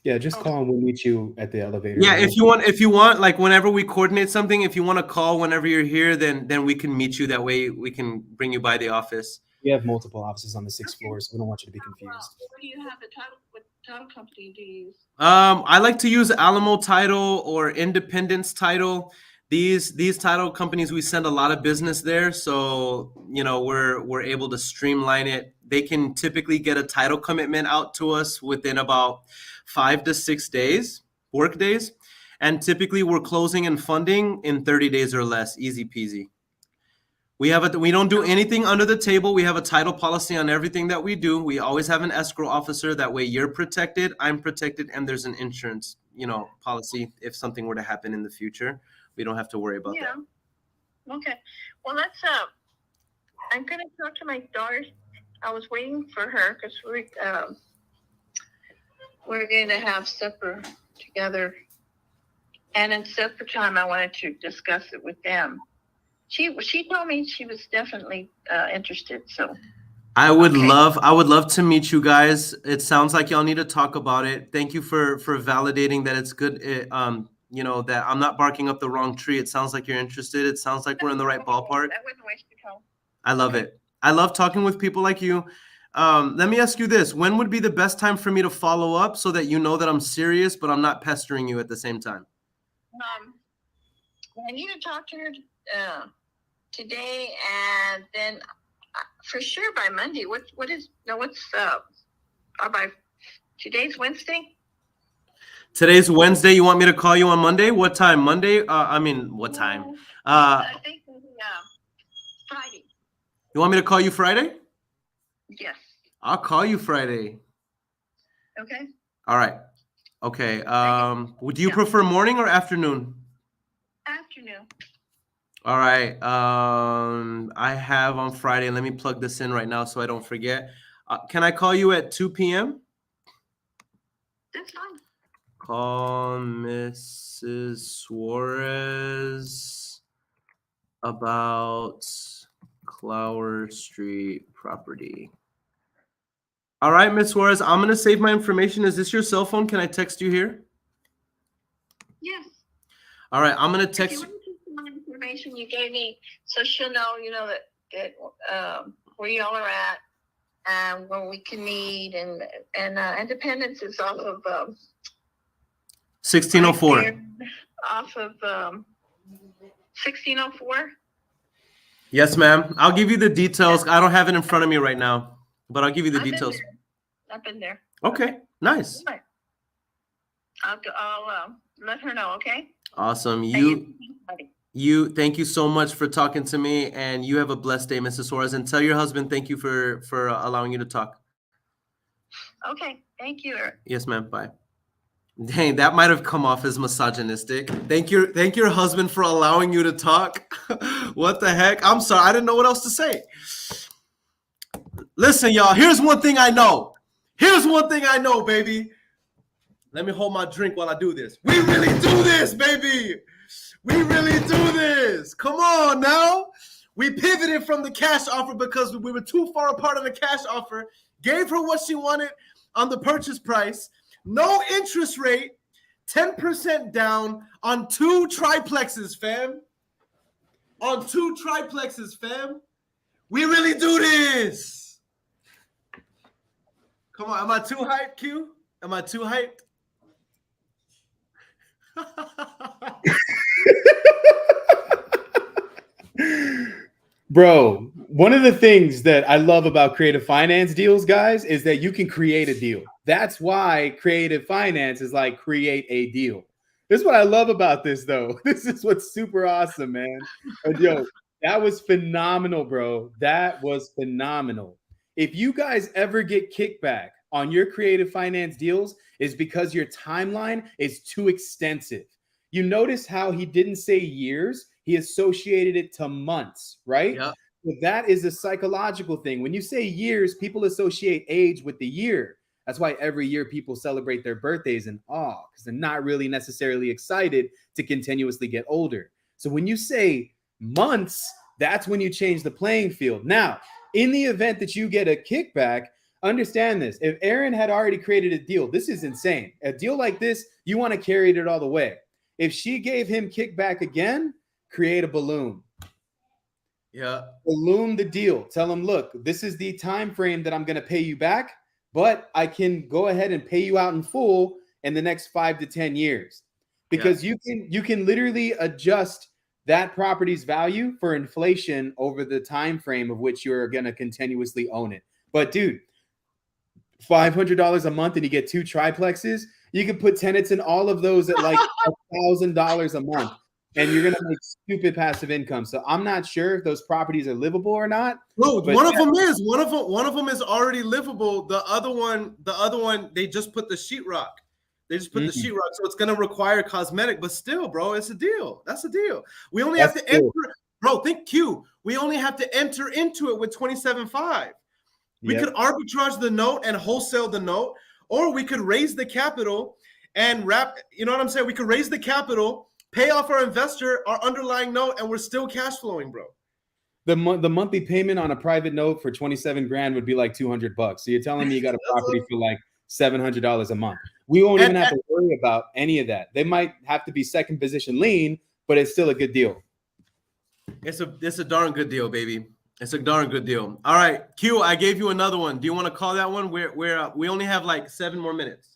Yeah, just call and we'll meet you at the elevator. Yeah, if you want, like whenever we coordinate something, if you want to call whenever you're here, then we can meet you. That way we can bring you by the office. We have multiple offices on the 6th floor, so we don't want you to be confused. What do you have the title? What title company do you use? I like to use Alamo Title or Independence Title. These title companies, we send a lot of business there, so we're able to streamline it. They can typically get a title commitment out to us within about 5 to 6 days, work days, and typically we're closing and funding in 30 days or less, easy peasy. We don't do anything under the table. We have a title policy on everything that we do. We always have an escrow officer. That way you're protected, I'm protected, and there's an insurance, policy if something were to happen in the future. We don't have to worry about that. Okay. Well, let's I'm gonna talk to my daughter. I was waiting for her because we're going to have supper together, and in supper time, I wanted to discuss it with them. She told me she was definitely interested. So I would love to meet you guys. It sounds like y'all need to talk about it. Thank you for validating that it's good. That I'm not barking up the wrong tree. It sounds like you're interested. It sounds like we're in the right ballpark. I wouldn't waste your time. I love it. I love talking with people like you. Let me ask you this. When would be the best time for me to follow up so that you know that I'm serious, but I'm not pestering you at the same time? I need to talk to her today, and then for sure by Monday. By today's Wednesday? Today's Wednesday. You want me to call you on Monday? What time? Monday? What time? I think Friday. You want me to call you Friday? Yes. I'll call you Friday. Okay. All right. Okay. Would you prefer morning or afternoon? Afternoon. All right. I have on Friday. Let me plug this in right now so I don't forget. Can I call you at 2 p.m.? That's fine. Call Mrs. Suarez about Clower Street property. All right, Ms. Suarez, I'm going to save my information. Is this your cell phone? Can I text you here? Yes. All right, I'm going to text you. Some information you gave me, so she'll know, that where y'all are at, and where we can meet, and Independence is off of 1604. Off of 1604. Yes, ma'am. I'll give you the details. I don't have it in front of me right now, but I'll give you the details. I've been there. Okay, nice. I'll let her know. Okay. Awesome. Thank you so much for talking to me, and you have a blessed day, Mrs. Suarez. And tell your husband thank you for allowing you to talk. Okay. Thank you. Yes, ma'am. Bye. Dang, that might have come off as misogynistic. Thank your husband for allowing you to talk. What the heck? I'm sorry. I didn't know what else to say. Listen, y'all, here's one thing I know. Baby. Let me hold my drink while I do this. We really do this, baby. We really do this. Come on now. We pivoted from the cash offer because we were too far apart on the cash offer. Gave her what she wanted on the purchase price. No interest rate, 10% down on 2 triplexes, fam. We really do this. Come on, am I too hyped, Q? Am I too hyped? Bro, one of the things that I love about creative finance deals, guys, is that you can create a deal. That's why creative finance is like create a deal. This is what I love about this, though. This is what's super awesome, man. But yo, that was phenomenal, bro. That was phenomenal. If you guys ever get kickback on your creative finance deals, is because your timeline is too extensive. You notice how he didn't say years, he associated it to months, right? Yep. So that is a psychological thing. When you say years, people associate age with the year. That's why every year people celebrate their birthdays in awe, because they're not really necessarily excited to continuously get older. So when you say months, that's when you change the playing field. Now, in the event that you get a kickback, understand this. If Earon had already created a deal, this is insane. A deal like this, you want to carry it all the way. If she gave him kickback again, create a balloon. Yeah. Balloon the deal. Tell him, look, this is the time frame that I'm going to pay you back, but I can go ahead and pay you out in full in the next 5 to 10 years. Because you can literally adjust that property's value for inflation over the time frame of which you're going to continuously own it. But dude, $500 a month and you get 2 triplexes, you can put tenants in all of those at like $1,000 a month, and you're gonna make stupid passive income. So I'm not sure if those properties are livable or not. No, one of them is already livable. The other one, they just put the sheetrock. They just put the sheetrock, so it's gonna require cosmetic, but still, bro, it's a deal. That's a deal. We only have to enter, bro. Think Q. We only have to enter into it with 27.5. We could arbitrage the note and wholesale the note, or we could raise the capital and wrap. You know what I'm saying? We could raise the capital, pay off our investor, our underlying note, and we're still cash flowing, bro. The monthly payment on a private note for 27 grand would be like $200. So you're telling me you got a property for like $700 a month. We won't even have to worry about any of that. They might have to be second position lien, but it's still a good deal. It's a darn good deal, baby. It's a darn good deal. All right, Q, I gave you another one. Do you want to call that one? We only have like 7 more minutes.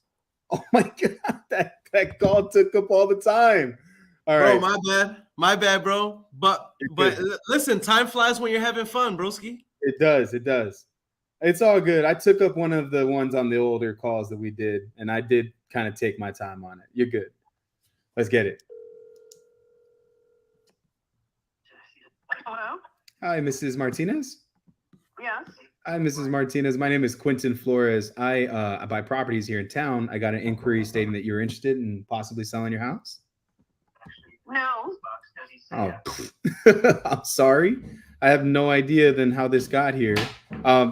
Oh my God, that call took up all the time. All right, my bad, bro. But listen, time flies when you're having fun, broski. It does. It's all good. I took up one of the ones on the older calls that we did, and I did kind of take my time on it. You're good. Let's get it. Hello? Hi, Mrs. Martinez. Yes. Hi, Mrs. Martinez. My name is Quentin Flores. I buy properties here in town. I got an inquiry stating that you're interested in possibly selling your house. No. Oh, I'm sorry. I have no idea then how this got here.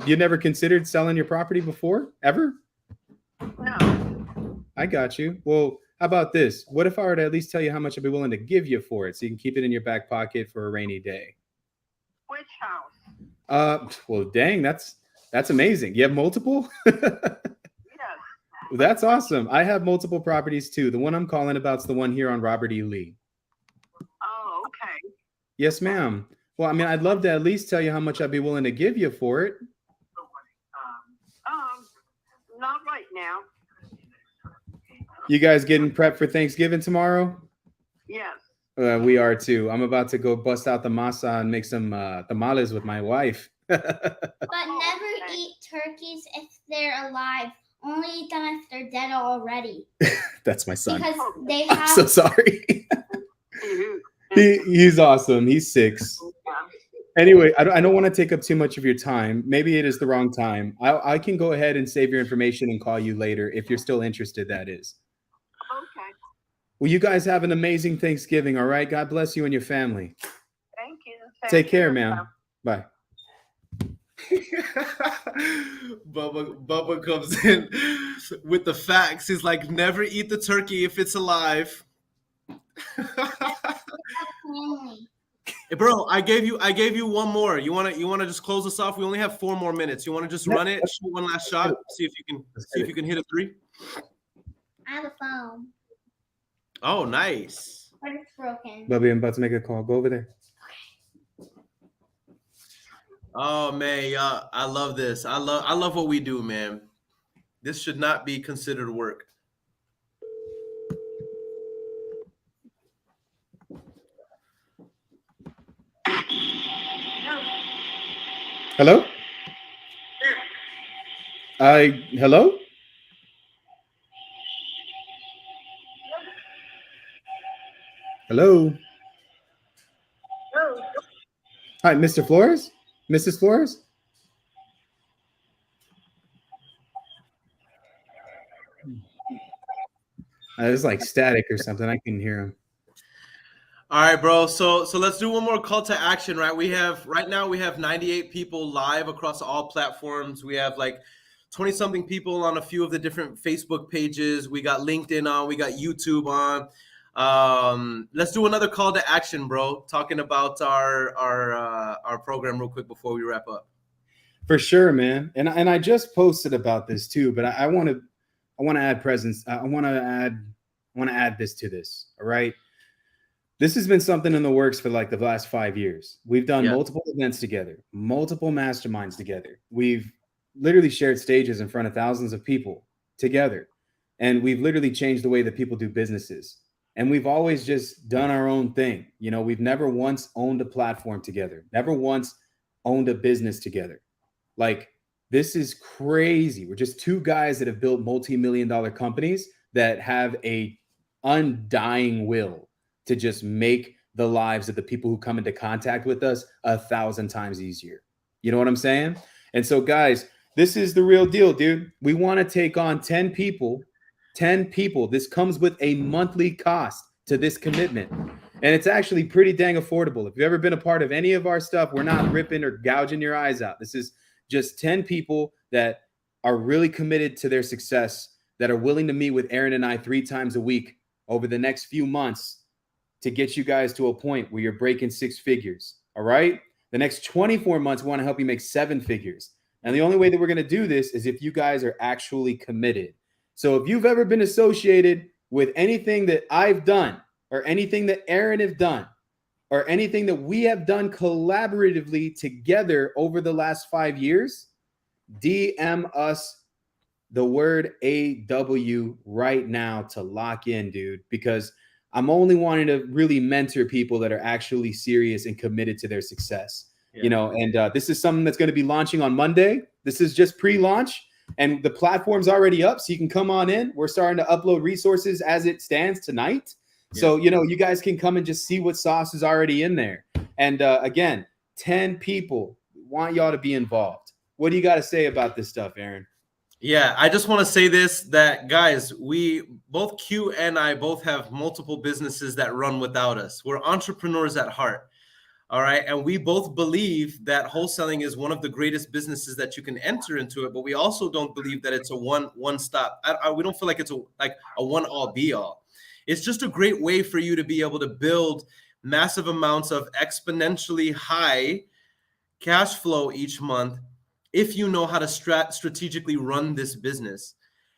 You never considered selling your property before, ever? No. I got you. Well, how about this? What if I were to at least tell you how much I'd be willing to give you for it, so you can keep it in your back pocket for a rainy day? Which house? Well, dang, that's amazing. You have multiple? Yes. That's awesome. I have multiple properties too. The one I'm calling about is the one here on Robert E. Lee. Oh, okay. Yes, ma'am. Well, I mean, I'd love to at least tell you how much I'd be willing to give you for it. Not right now. You guys getting prepped for Thanksgiving tomorrow? Yes. We are too. I'm about to go bust out the masa and make some tamales with my wife. But never eat turkeys if they're alive. Only eat them if they're dead already. That's my son. Because they I'm have. so sorry. He's awesome. He's 6. Anyway, I don't want to take up too much of your time. Maybe it is the wrong time. I can go ahead and save your information and call you later if you're still interested, that is. Okay. Well, you guys have an amazing Thanksgiving, all right? God bless you and your family. Thank you. Take care, ma'am. Bye. Bubba comes in with the facts. He's like, never eat the turkey if it's alive. Hey, bro, I gave you one more. You wanna just close us off? We only have 4 more minutes. You wanna just run it, shoot one last shot, see if you can hit a 3? I have a phone. Oh, nice. But it's broken. Bubby, I'm about to make a call. Go over there. Oh man, yeah, I love this. I love what we do, man. This should not be considered work. Hello? Hello? Hello? Hi, Mr. Flores? Mrs. Flores? It's like static or something. I can hear him. All right, bro. So let's do one more call to action, right? Right now we have 98 people live across all platforms. We have like 20-something people on a few of the different Facebook pages. We got LinkedIn on, we got YouTube on. Let's do another call to action, bro. Talking about our program real quick before we wrap up. For sure, man. And I just posted about this too, but I want to add presence. I want to add this to this. All right. This has been something in the works for like the last 5 years. We've done multiple events together, multiple masterminds together. We've literally shared stages in front of thousands of people together. And we've literally changed the way that people do businesses. And we've always just done our own thing. You know, we've never once owned a platform together, never once owned a business together. Like, this is crazy. We're just two guys that have built multi-million-dollar companies that have a undying will to just make the lives of the people who come into contact with us 1,000 times easier. You know what I'm saying? And so, guys, this is the real deal, dude. We want to take on 10 people. 10 people. This comes with a monthly cost to this commitment. And it's actually pretty dang affordable. If you've ever been a part of any of our stuff, we're not ripping or gouging your eyes out. This is just 10 people that are really committed to their success, that are willing to meet with Earon and I 3 times a week over the next few months to get you guys to a point where you're breaking 6 figures. All right. The next 24 months, we want to help you make 7 figures. And the only way that we're going to do this is if you guys are actually committed. So if you've ever been associated with anything that I've done or anything that Earon have done or anything that we have done collaboratively together over the last 5 years, DM us the word AW right now to lock in, dude, because I'm only wanting to really mentor people that are actually serious and committed to their success. Yeah. You know, and this is something that's going to be launching on Monday. This is just pre-launch and the platform's already up. So you can come on in. We're starting to upload resources as it stands tonight. Yeah. So, you know, you guys can come and just see what sauce is already in there. And again, 10 people want y'all to be involved. What do you got to say about this stuff, Earon? Yeah, I just want to say this, that guys, we both Q and I both have multiple businesses that run without us. We're entrepreneurs at heart. All right. And we both believe that wholesaling is one of the greatest businesses that you can enter into it. But we also don't believe that it's a one stop. We don't feel like it's a one all be all. It's just a great way for you to be able to build massive amounts of exponentially high cash flow each month if you know how to strategically run this business.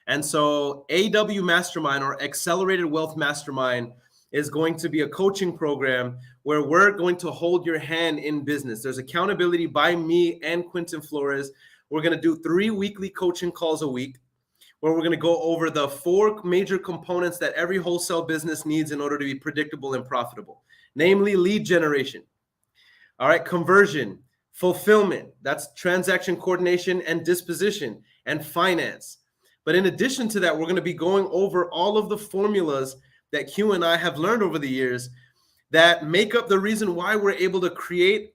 And so AW Mastermind, or Accelerated Wealth Mastermind, is going to be a coaching program where we're going to hold your hand in business. There's accountability by me and Quentin Flores. We're going to do 3 weekly coaching calls a week where we're going to go over the 4 major components that every wholesale business needs in order to be predictable and profitable, namely lead generation, all right, conversion, fulfillment, that's transaction coordination and disposition, and finance. But in addition to that, we're going to be going over all of the formulas that Q and I have learned over the years that make up the reason why we're able to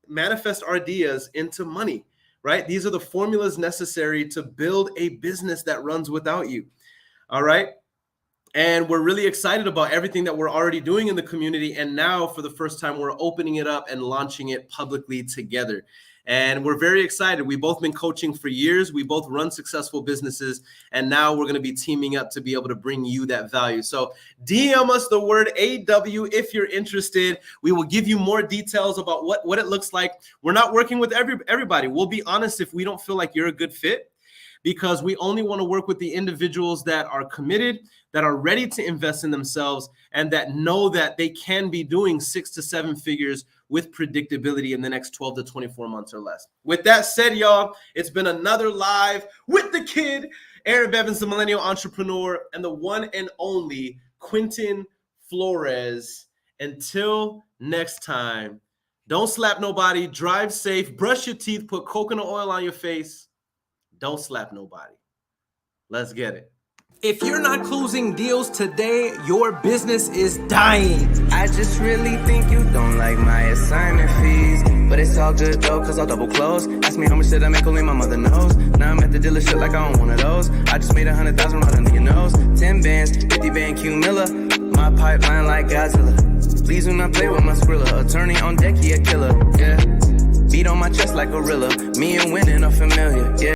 manifest our ideas into money, right? These are the formulas necessary to build a business that runs without you, all right? And we're really excited about everything that we're already doing in the community. And now for the first time, we're opening it up and launching it publicly together. And we're very excited. We've both been coaching for years. We both run successful businesses. And now we're going to be teaming up to be able to bring you that value. So DM us the word AW if you're interested. We will give you more details about what it looks like. We're not working with everybody. We'll be honest if we don't feel like you're a good fit, because we only want to work with the individuals that are committed, that are ready to invest in themselves, and that know that they can be doing 6 to 7 figures with predictability in the next 12 to 24 months or less. With that said, y'all, it's been another live with the kid, Earon Bevins, the millennial entrepreneur, and the one and only Quentin Flores. Until next time, don't slap nobody, drive safe, brush your teeth, put coconut oil on your face. Don't slap nobody. Let's get it. If you're not closing deals today, your business is dying. I just really think you don't like my assignment fees. But it's all good though, cause I'll double close. Ask me how much did I make, only my mother knows. Now I'm at the dealership like I own one of those. I just made 100,000 right under your nose. 10 bands, 50 band Q Miller. My pipeline like Godzilla. Please do not play with my Skrilla. Attorney on deck, he a killer, yeah. Beat on my chest like a gorilla. Me and winning are familiar, yeah.